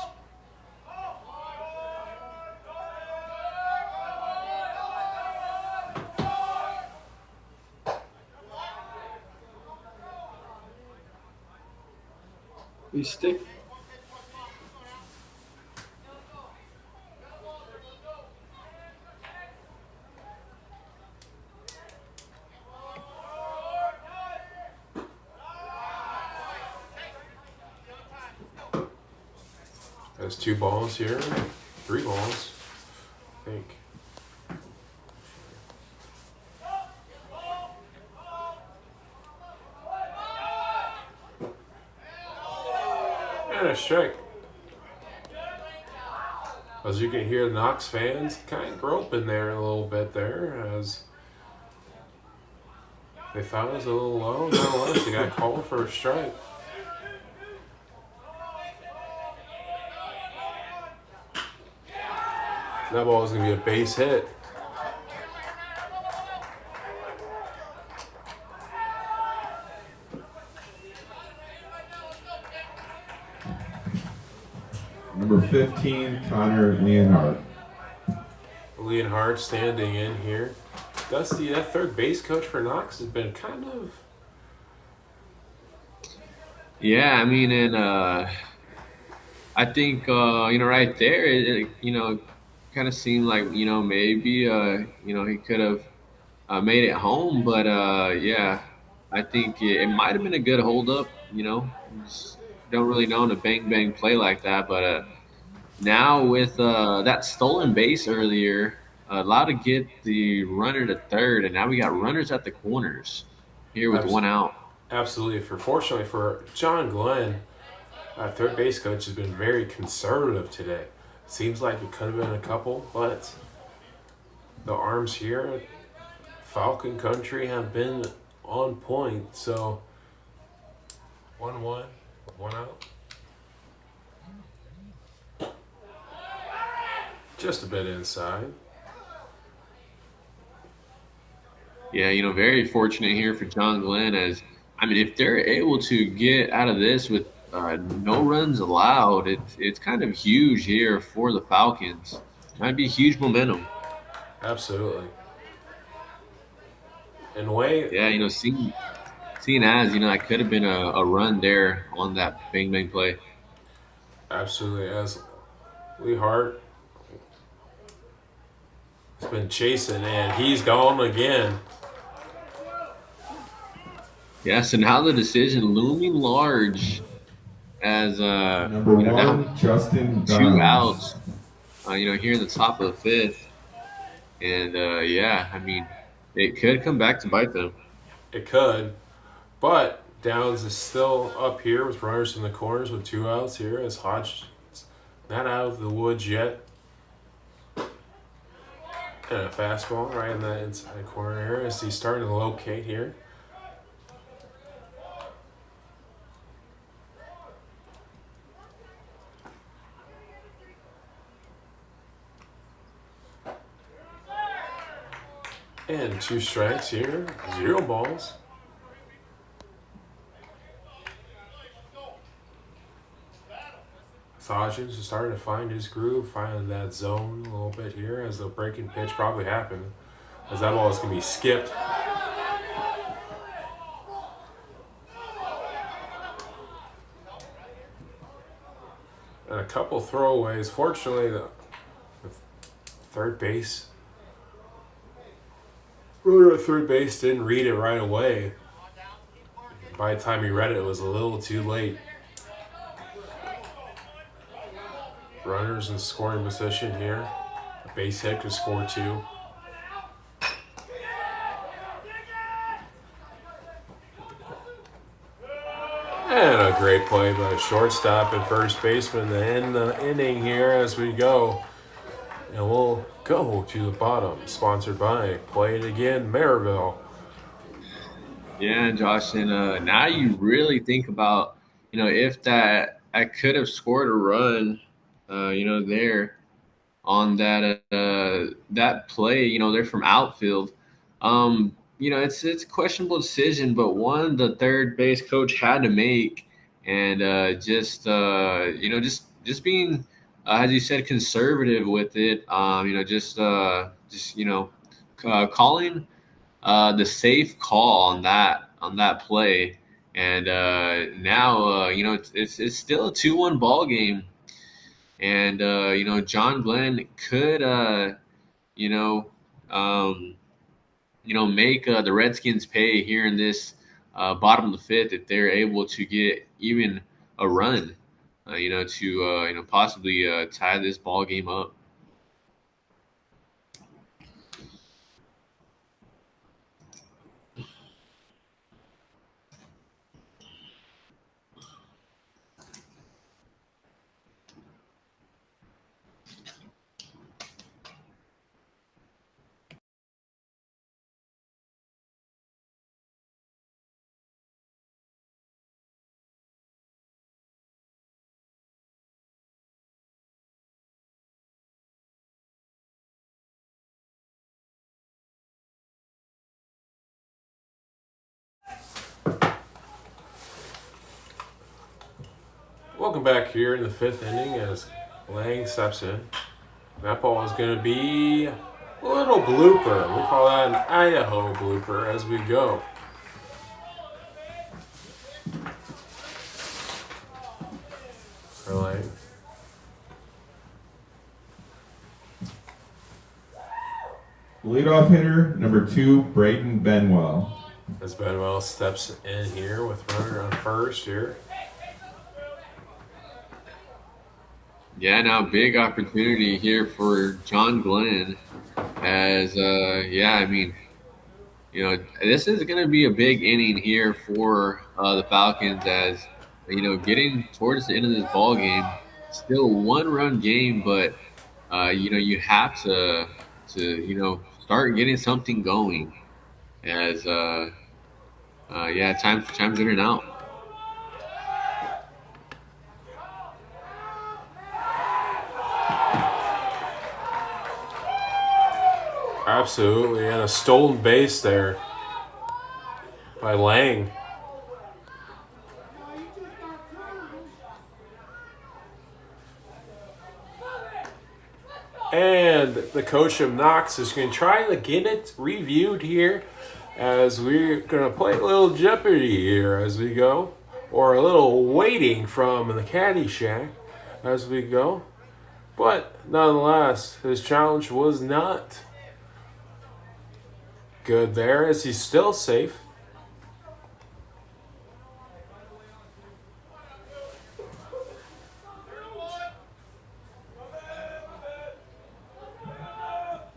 S6: We stick.
S2: There's 2 balls here, 3 balls, I think. And a strike. As you can hear, the Knox fans kind of groping there a little bit there as they thought it was a little low. Nonetheless, they got called for a strike. That ball is going to be a base hit.
S1: Number 15, Connor Leonhardt.
S2: Leonhardt standing in here. Dusty, that third base coach for Knox has been kind of...
S6: Yeah, I mean, and I think right there, kind of seemed like maybe he could have made it home, but yeah, I think it might have been a good hold up. Just don't really know in a bang bang play like that, but now with that stolen base earlier, allowed to get the runner to third, and now we got runners at the corners here with
S2: Abs-
S6: one out.
S2: Absolutely. Fortunately for John Glenn, our third base coach has been very conservative today. Seems like it could have been a couple, but the arms here at Falcon Country have been on point. So 1-1, one out. Just a bit inside.
S6: Yeah, very fortunate here for John Glenn. As I mean, if they're able to get out of this with no runs allowed, it's kind of huge here for the Falcons. Might be huge momentum.
S2: Absolutely. And way,
S6: Yeah, seeing as that could have been a run there on that bang bang play.
S2: absolutely, as Lee Hart has been chasing, and he's gone again.
S6: Yeah, so now the decision looming large as
S1: Number
S6: now
S1: one, Justin
S6: two
S1: Guns.
S6: outs. Here in the top of the fifth, and yeah, I mean, it could come back to bite them.
S2: It could, but Downs is still up here with runners in the corners with two outs here as Hodge not out of the woods yet. And a fastball right in the inside corner here as he's starting to locate here. And two strikes here, 0 balls. Hodgins is starting to find his groove, finding that zone a little bit here as the breaking pitch probably happened. As that ball is going to be skipped. And a couple throwaways. Fortunately, the third base, runner at third base didn't read it right away. By the time he read it, it was a little too late. Runners in scoring position here. A base hit could score 2. And a great play by the shortstop and first baseman to end the inning here as we go. And we'll go to the bottom. Sponsored by Play It Again, Maryville.
S6: Yeah, Josh, and now you really think about, if that I could have scored a run, there on that play, they're from outfield. It's a questionable decision, but one the third base coach had to make, and just being, as you said, conservative with it. Calling the safe call on that play, and now it's still a 2-1 ball game, and John Glenn could you know um, make the Redskins pay here in this bottom of the fifth if they're able to get even a run, to possibly tie this ball game up.
S2: Welcome back here in the 5th inning as Lang steps in. That ball is going to be a little blooper. We'll call that an Idaho blooper as we go. For Lang.
S1: Leadoff hitter, number 2, Braden Benwell.
S2: As Benwell steps in here with runner on first here.
S6: Yeah, now big opportunity here for John Glenn. As I mean, this is going to be a big inning here for the Falcons. As getting towards the end of this ball game, still 1-run game, but you have to start getting something going. As time's in and out.
S2: Absolutely, and a stolen base there by Lang. And the coach of Knox is going to try to get it reviewed here as we're going to play a little Jeopardy here as we go, or a little waiting from the caddy shack as we go. But nonetheless, his challenge was not good there as he's still safe.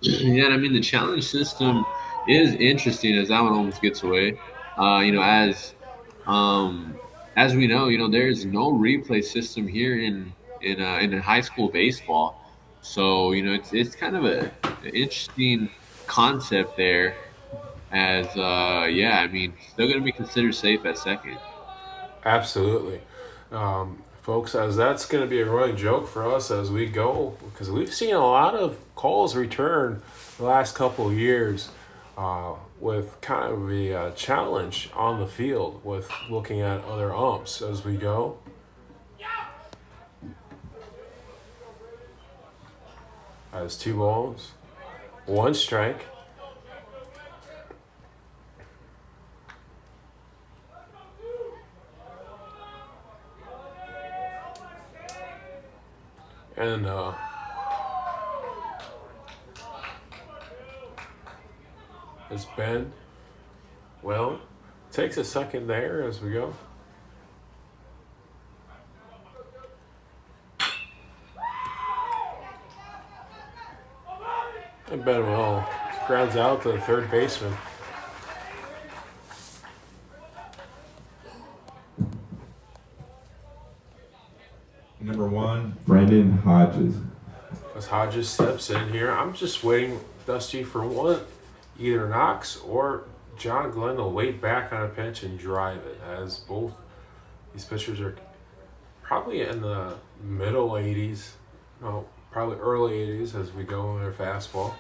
S6: Yeah, I mean the challenge system is interesting as that one almost gets away. As we know, there's no replay system here in high school baseball. So it's kind of an interesting concept there. As I mean, still going to be considered safe at second.
S2: Absolutely. Folks, as that's going to be a running joke for us as we go, because we've seen a lot of calls return the last couple of years with kind of a challenge on the field with looking at other umps as we go. Has 2 balls, 1 strike. And as Ben, well, takes a second there as we go. And Ben will grounds out to the third baseman.
S1: Number 1, Brendan Hodges.
S2: As Hodges steps in here, I'm just waiting, Dusty, for one, either Knox or John Glenn will wait back on a pitch and drive it, as both these pitchers are probably in the middle 80s, no, probably early 80s as we go in their fastball.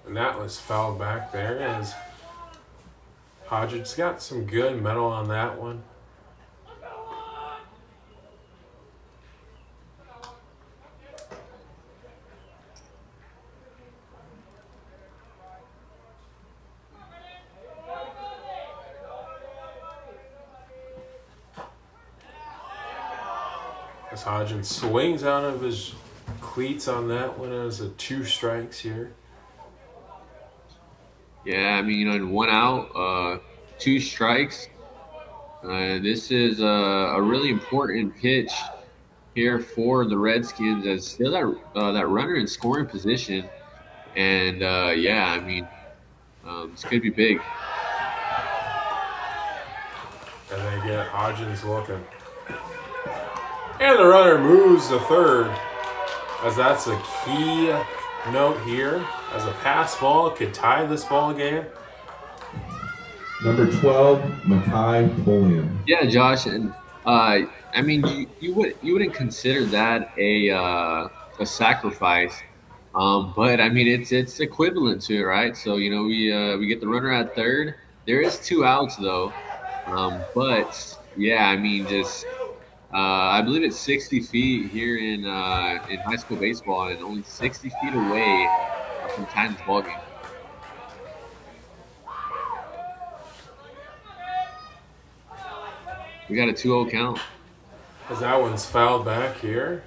S2: And that was fouled back there as Hodges got some good metal on that one. As Hodges swings out of his cleats on that one as a 2 strikes here.
S6: Yeah, I mean, in 1 out, 2 strikes. This is a really important pitch here for the Redskins, as still that runner in scoring position. And I mean, it's going to be big.
S2: And they get Hodgins looking. And the runner moves to third, as that's a key note here, as a pass ball could tie this ball game.
S1: Number 12, Makai Polian.
S6: Yeah, Josh, and I mean, you wouldn't consider that a sacrifice, but I mean it's equivalent to it, right? So we get the runner at third. There is 2 outs though, but yeah, I mean just I believe it's 60 feet here in high school baseball, and only 60 feet away from Titans ball game. We got a 2-0 count.
S2: As that one's fouled back here.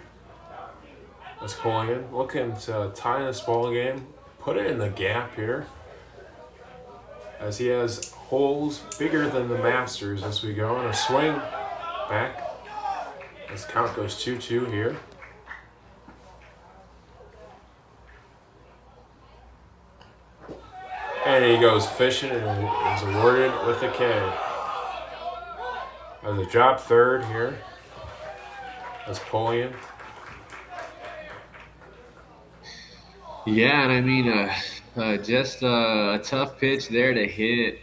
S2: That's pulling in. Looking to tie this ball game. Put it in the gap here. As he has holes bigger than the Masters as we go. And a swing back. As count goes 2-2 here. And he goes fishing and is awarded with a K. As a drop third here. That's Polian.
S6: Yeah, and I mean, just a tough pitch there to hit,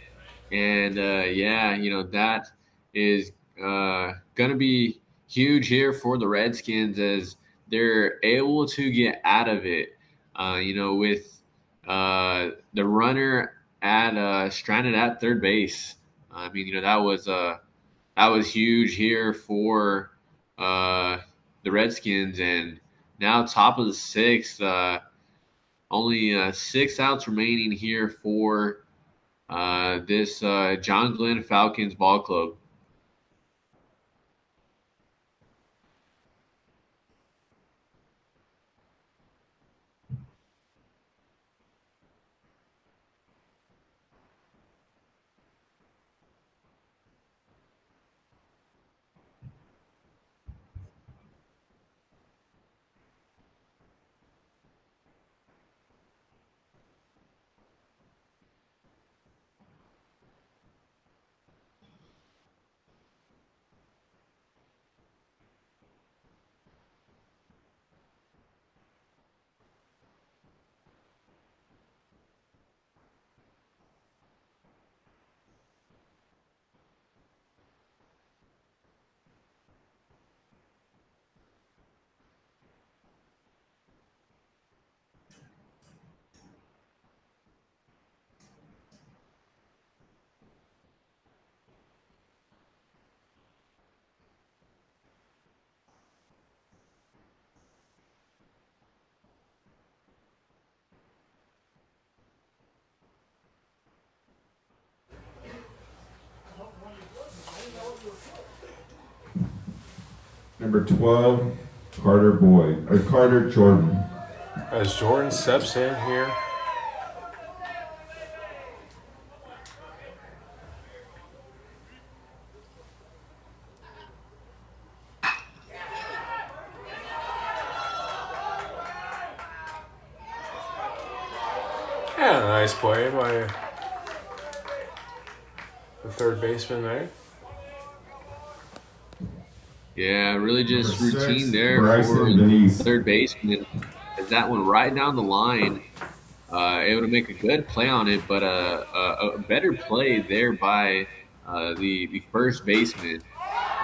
S6: and yeah, that is going to be huge here for the Redskins as they're able to get out of it. With the runner at stranded at third base. I mean, that was huge here for the Redskins, and now top of the sixth. Only 6 outs remaining here for this John Glenn Falcons ball club.
S1: Number 12, Carter Jordan.
S2: As Jordan steps in here. Yeah, nice play by the third baseman there.
S6: Yeah, really just
S1: Number 6,
S6: routine there
S1: Bryson
S6: for
S1: Denise.
S6: the third baseman. As that one right down the line, able to make a good play on it, but a better play there by the first baseman.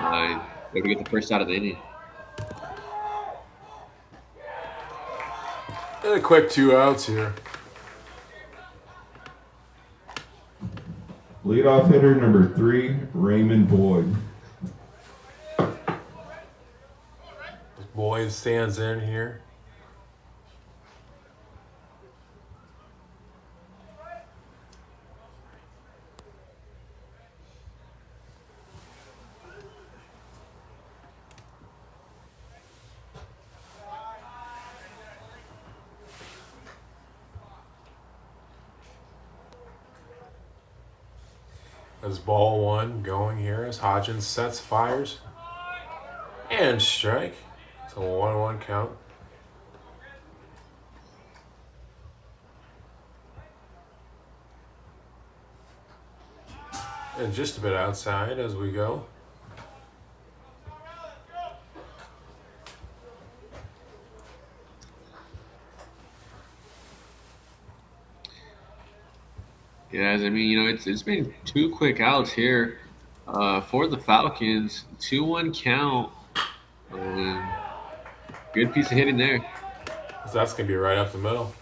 S6: Able to get the first out of the inning.
S2: And a quick 2 outs here.
S1: Leadoff hitter number 3, Raymond Boyd.
S2: Boyd stands in here. As ball one going here as Hodgins sets, fires, and strike. It's a 1-1 count. And just a bit outside as we go.
S6: Yeah, I mean, it's been 2 quick outs here for the Falcons. 2-1 count. Good piece of hitting there.
S2: So that's going to be right up the middle.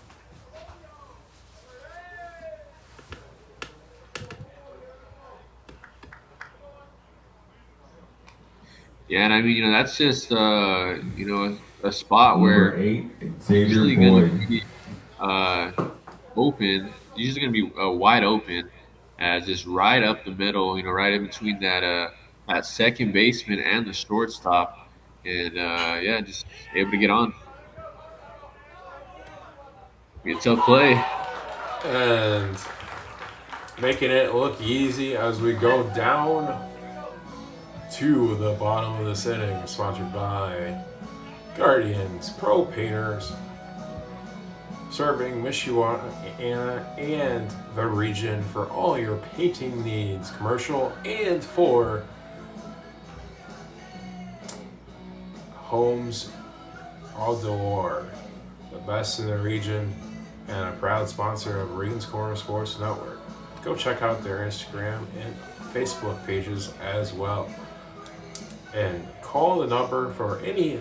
S6: Yeah, and I mean, that's just a spot
S1: Number
S6: where
S1: 8, Xavier
S6: usually going to
S1: Boyd.
S6: be open. Usually going to be wide open, just right up the middle. Right in between that second baseman and the shortstop, and yeah, just able to get on. Be a tough play.
S2: And making it look easy as we go down to the bottom of this inning, sponsored by Guardians Pro Painters, serving Mishawaka and the region for all your painting needs, commercial and for homes outdoor. The best in the region and a proud sponsor of Regan's Corner Sports Network. Go check out their Instagram and Facebook pages as well. And call the number for any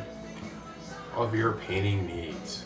S2: of your painting needs.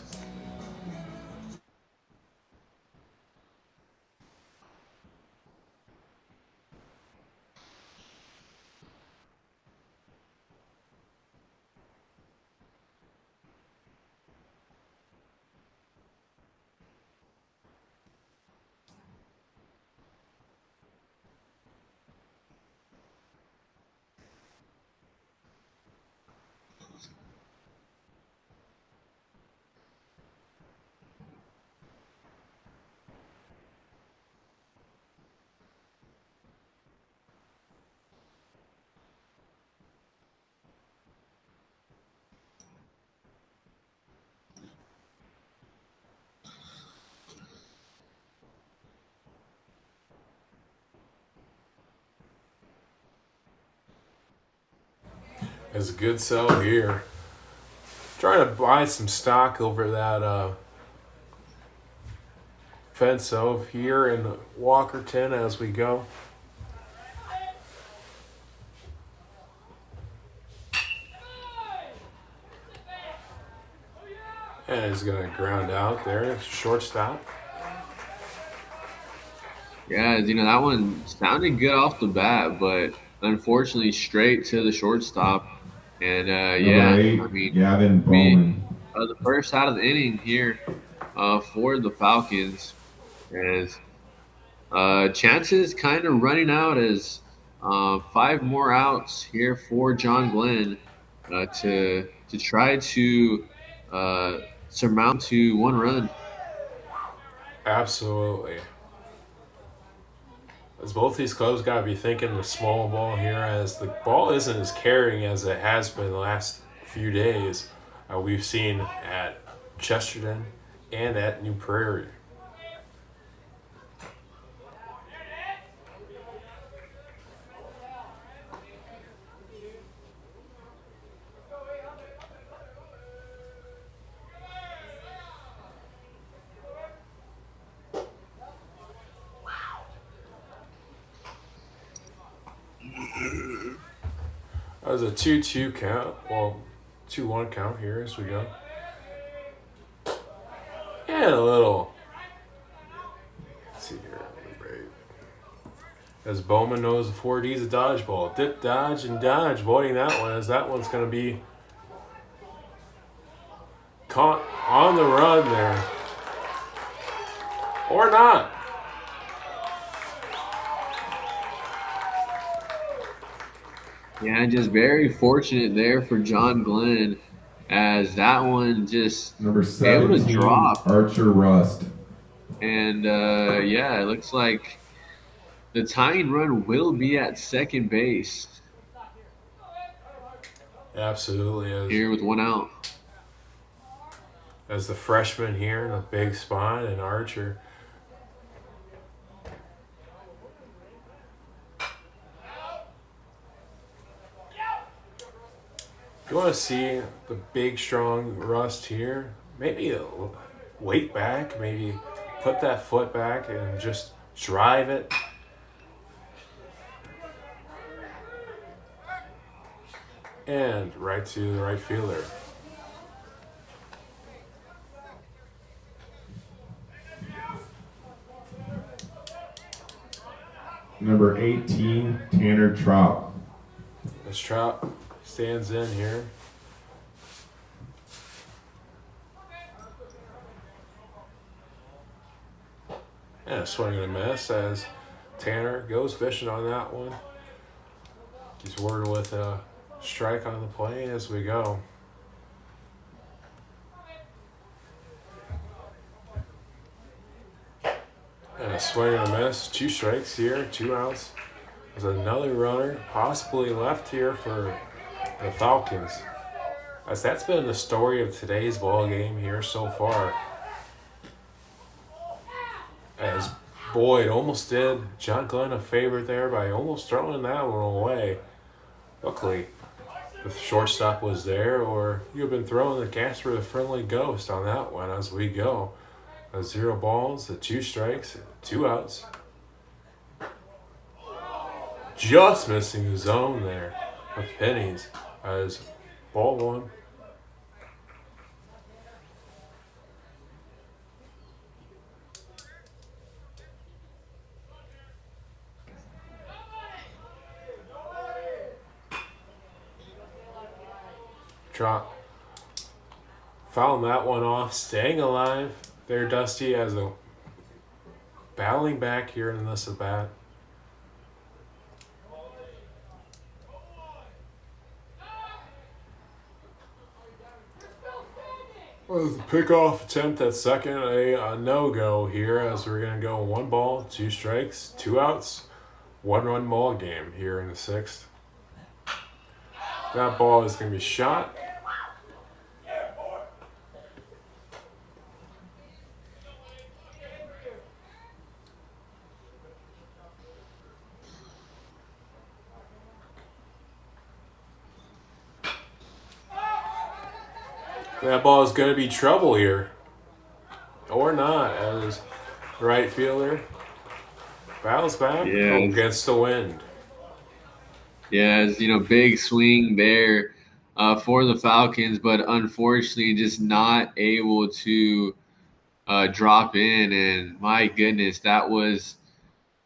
S2: It's a good sell here. Trying to buy some stock over that fence over here in Walkerton as we go. And he's going to ground out there. Shortstop.
S6: Yeah, that one sounded good off the bat, but unfortunately straight to the shortstop. And yeah,
S1: Number 8,
S6: I mean,
S1: Gavin Bowman.
S6: the first out of the inning here for the Falcons is chances kind of running out as 5 more outs here for John Glenn to try to surmount to 1 run.
S2: Absolutely. As both these clubs got to be thinking the small ball here, as the ball isn't as carrying as it has been the last few days. We've seen at Chesterton and at New Prairie. That was a 2-2 count. Well, 2-1 count here as we go. And a little. Let's see here. As Bowman knows, the 4D is a dodgeball. Dip, dodge, and dodge. Voiding that one, as that one's going to be caught on the run there. Or not.
S6: Yeah, just very fortunate there for John Glenn as that one just
S1: Number
S6: able to
S1: 17,
S6: drop.
S1: Archer Rust.
S6: And yeah, it looks like the tying run will be at second base
S2: Absolutely.
S6: here with 1 out.
S2: As the freshman here in a big spot, and Archer. You want to see the big, strong Rust here? Maybe weight back, maybe put that foot back and just drive it. And right to the right fielder.
S1: Number 18, Tanner Trout.
S2: This Trout stands in here. And a swing and a miss as Tanner goes fishing on that one. He's worded with a strike on the play as we go. And a swing and a miss. 2 strikes here, 2 outs. There's another runner possibly left here for the Falcons. As that's been the story of today's ball game here so far. As Boyd almost did John Glenn a favor there by almost throwing that one away. Luckily, the shortstop was there, or you've been throwing the Casper the Friendly Ghost on that one as we go. 0 balls, 2 strikes, 2 outs. Just missing the zone there with pennies as ball 1. Drop. Fouling that one off, staying alive there, Dusty, as a battling back here in this at bat. Was the pickoff attempt at second a no-go here, as we're going to go 1 ball, 2 strikes, 2 outs, 1-run ball game here in the 6th. That ball is going to be shot. That ball is going to be trouble here. Or not, as right fielder battles back against the wind.
S6: Yeah, it's, big swing there for the Falcons, but unfortunately just not able to drop in. And my goodness, that was,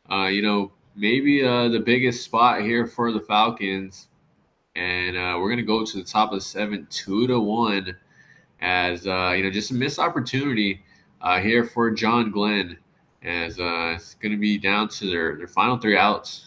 S6: maybe the biggest spot here for the Falcons. And we're going to go to the top of the 7, 2-1, as, just a missed opportunity here for John Glenn, as it's going to be down to their final 3 outs.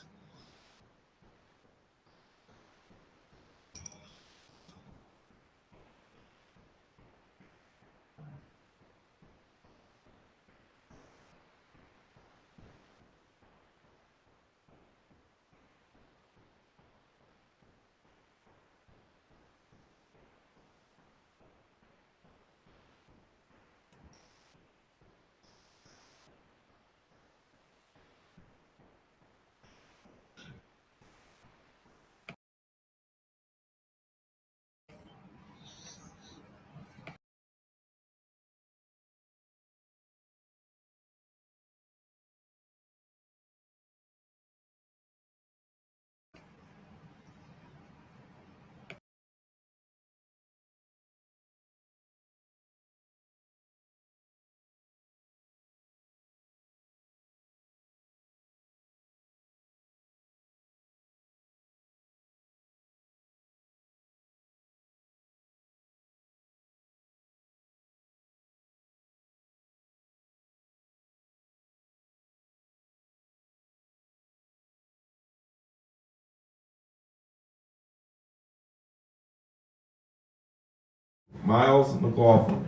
S1: Miles McLaughlin.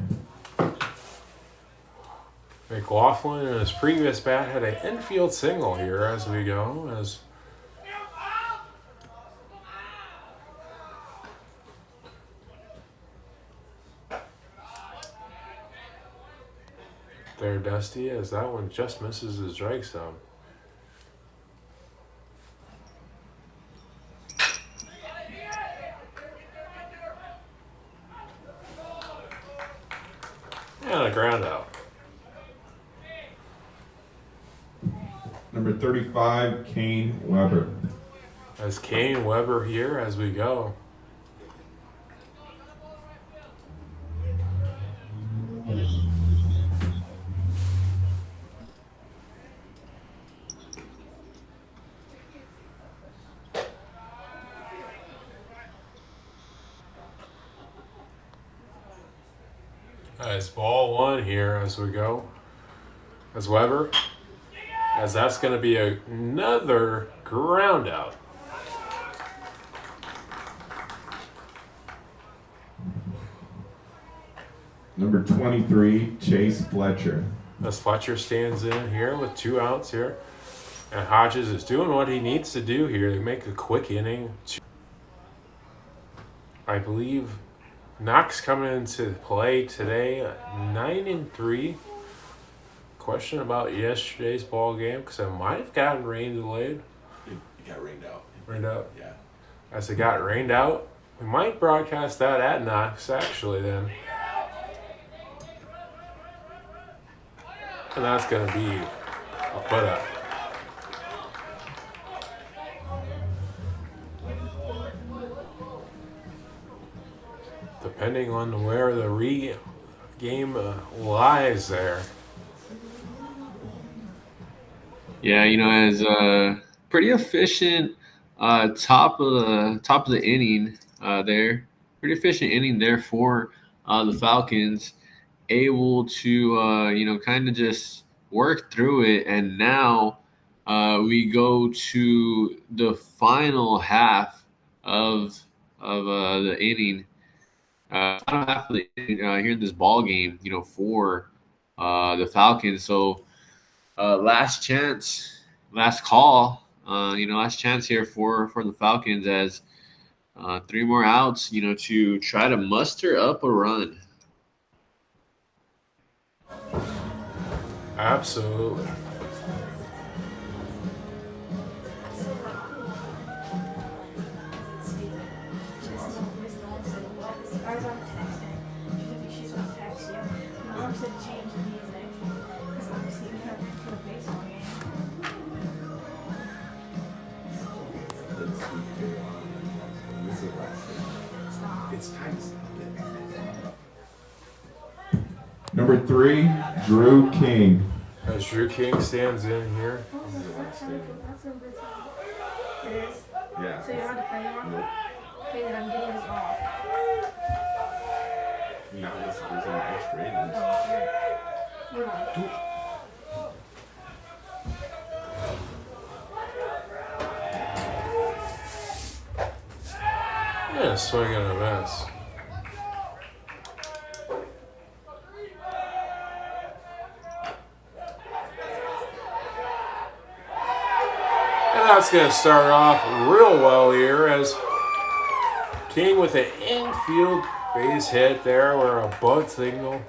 S2: McLaughlin in his previous bat had an infield single here as we go. As there, Dusty, as that one just misses the strike zone. And a ground out.
S1: Number 35, Kane Weber.
S2: As Kane Weber here as we go. As ball one here as we go. As Weber. As that's going to be another ground out.
S1: Number 23, Chase Fletcher.
S2: As Fletcher stands in here with 2 outs here. And Hodges is doing what he needs to do here to make a quick inning. I believe Knox coming into play today at 9-3. Question about yesterday's ball game because it might have gotten rain delayed.
S3: It got rained out.
S2: Rained out.
S3: Yeah.
S2: As it got rained out, we might broadcast that at Knox actually then. And that's going to be a put up. Depending on where the game lies there.
S6: Yeah, as pretty efficient top of the inning there. Pretty efficient inning there for the Falcons. Able to kind of just work through it, and now we go to the final half of the inning. Final half of the inning here in this ball game, for the Falcons. So last chance, last call, last chance here for the Falcons as 3 more outs, to try to muster up a run.
S2: Absolutely.
S4: I was on texting. She's gonna text you. Mom said change the music. Because obviously we have to put a baseball game. Stop.
S3: It's time to stop it.
S1: Number 3, Drew King.
S2: As Drew King stands in here.
S4: That's number 2. It is.
S3: Yeah.
S4: So you don't have to play anymore?
S3: Nope.
S4: Okay, then I'm getting this off.
S3: Now there's an extra innings.
S4: Hold on.
S2: Yeah, swing and a miss. And that's going to start off real well here as King with an infield base hit there or a bunt signal.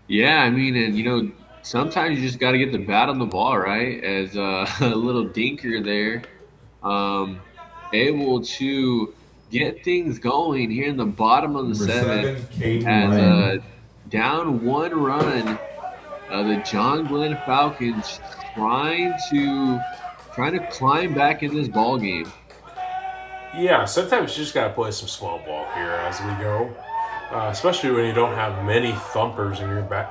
S6: Yeah, I mean, and sometimes you just got to get the bat on the ball, right? As a little dinker there, able to get things going here in the bottom of the
S1: Number 7, Caden
S6: as
S1: Lang.
S6: down 1 run. The John Glenn Falcons trying to climb back in this ball game.
S2: Yeah, sometimes you just got to play some small ball here as we go. Especially when you don't have many thumpers in your back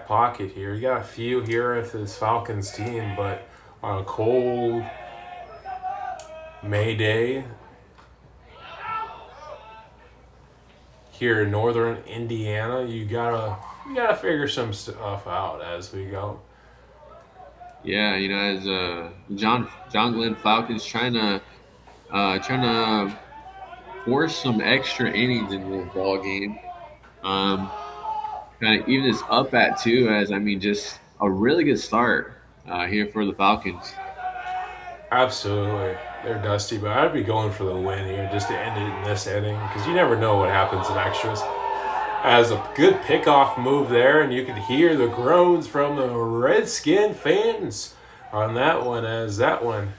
S2: pocket here. You got a few here with this Falcons team, but on a cold May day here in northern Indiana, you gotta figure some stuff out as we go.
S6: Yeah, as John Glenn Falcons trying to force some extra innings in this ball game. Kind of even this up at too, as just a really good start here for the Falcons.
S2: Absolutely. They're dusty, but I'd be going for the win here just to end it in this inning because you never know what happens in extras. As a good pickoff move there, and you could hear the groans from the Redskin fans on that one as that one.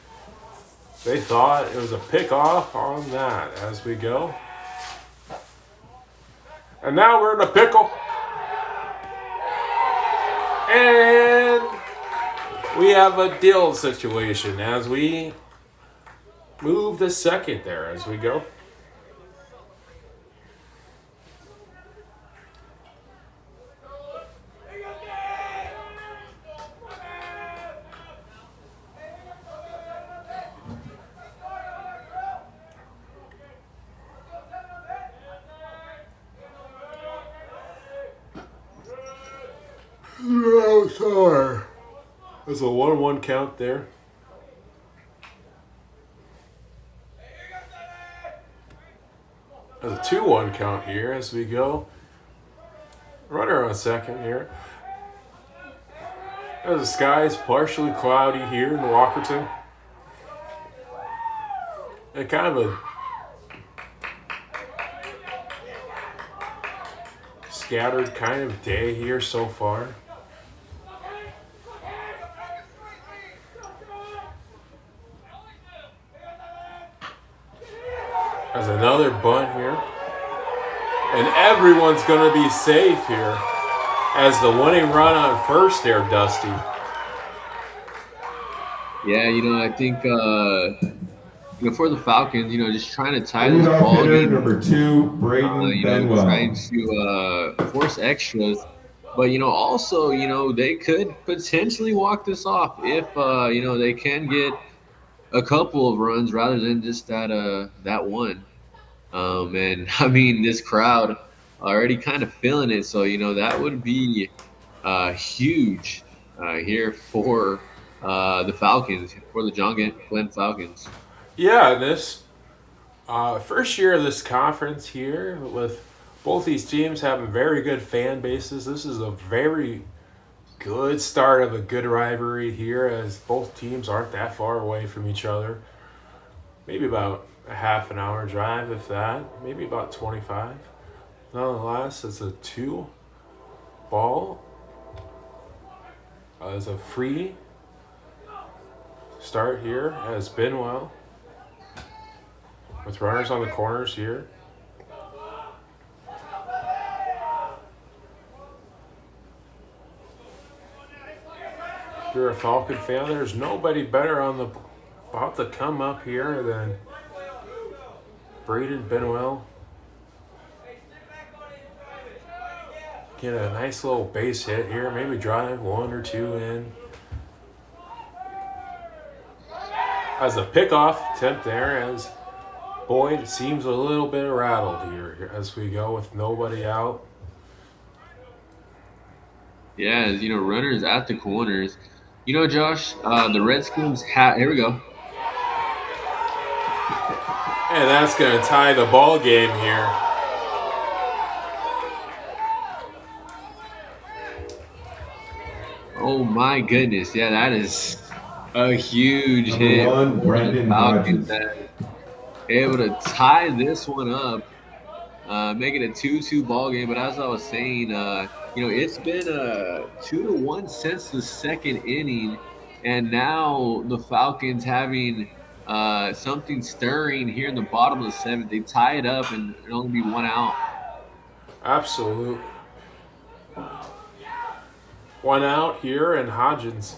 S2: They thought it was a pickoff on that as we go. And now we're in a pickle. And we have a deal situation as we move the second there as we go. No, sorry. There's a 1-1 count there. There's a 2-1 count here as we go. Runner on second here. As the sky is partially cloudy here in Walkerton. And kind of a scattered kind of day here so far. There's another bunt here. And everyone's going to be safe here as the winning run on first there, Dusty.
S6: Yeah, I think for the Falcons, just trying to tie this
S1: Leadoff
S6: ball
S1: hitter
S6: game.
S1: number 2, Braden Benwell.
S6: Trying to force extras. But, also, they could potentially walk this off if, they can get a couple of runs rather than just that one. And, I mean, this crowd already kind of feeling it. So, that would be huge here for the Falcons, for the John Glenn Falcons.
S2: Yeah, this first year of this conference here with both these teams having very good fan bases. This is a very good start of a good rivalry here as both teams aren't that far away from each other. Maybe about a half an hour drive, if that. Maybe about 25. Nonetheless, it's a 2 ball. It's a free start here as Benwell with runners on the corners here. If you're a Falcon fan, there's nobody better about to come up here than Braden Benwell. Get a nice little base hit here, maybe drive 1 or 2 in. As a pickoff attempt there, as Boyd seems a little bit rattled here as we go with nobody out.
S6: Yeah, runners at the corners. Josh, the Redskins here we go.
S2: And that's going to tie the ball game here.
S6: Oh my goodness. Yeah, that is a huge
S1: Number
S6: hit.
S1: 1, Brendan Hodges.
S6: Able to tie this one up, make it a 2-2 ball game. But as I was saying, it's been 2-1 since the second inning, and now the Falcons having something stirring here in the bottom of the 7th. They tie it up, and it'll only be 1 out.
S2: Absolutely. 1 out here, and Hodgins,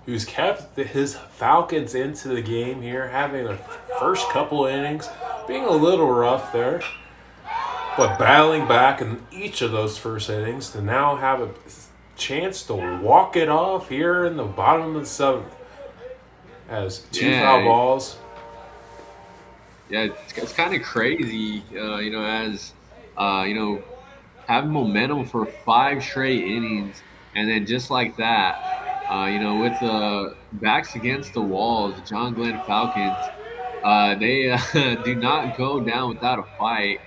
S2: who's kept his Falcons into the game here, having the first couple innings, being a little rough there, but battling back in each of those first innings to now have a chance to walk it off here in the bottom of the 7th as 2 foul balls.
S6: Yeah, it's kind of crazy, as having momentum for 5 straight innings, and then just like that, with the backs against the walls, the John Glenn Falcons, they do not go down without a fight.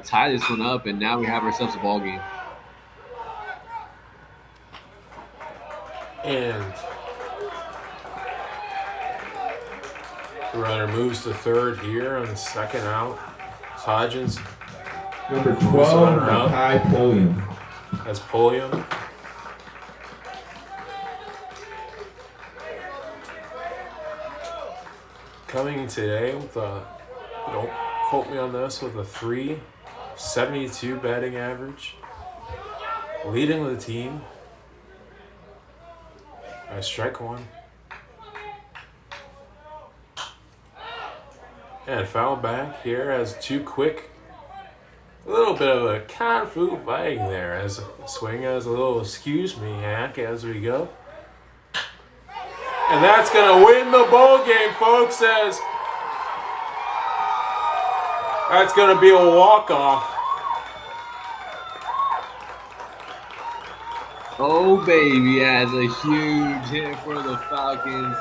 S6: Tie this one up, and now we have ourselves a ball game.
S2: And the runner moves to third here on the second out. Hodgins
S1: Number 12, Makai Pulliam.
S2: has Pulliam. Coming today with don't quote me on this, with a 3.72 batting average. Leading the team. Strike 1. And foul back here as 2 quick. A little bit of a kung fu fighting there as swing as a little excuse me hack as we go. And that's going to win the ball game, folks, as that's going to be a walk-off.
S6: Oh, baby, has a huge hit for the Falcons.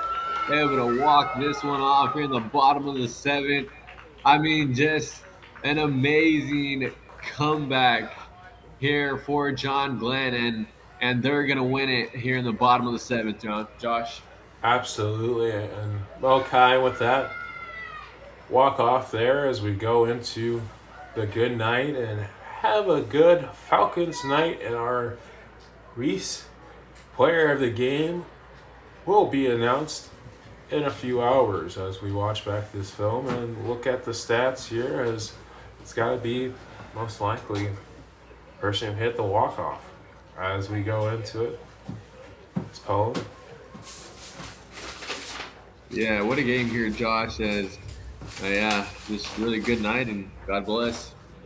S6: Able to walk this one off here in the bottom of the seventh. I mean, just an amazing comeback here for John Glenn, and they're gonna win it here in the bottom of the seventh, Josh.
S2: Absolutely. And well, Kai, with that, walk off there as we go into the good night and have a good Falcons night. And our Reese player of the game will be announced in a few hours as we watch back this film and look at the stats here, as it's got to be most likely the person who hit the walk-off as we go into it. It's Poland.
S6: Yeah, what a game here, Josh. As yeah, just really good night, and God bless.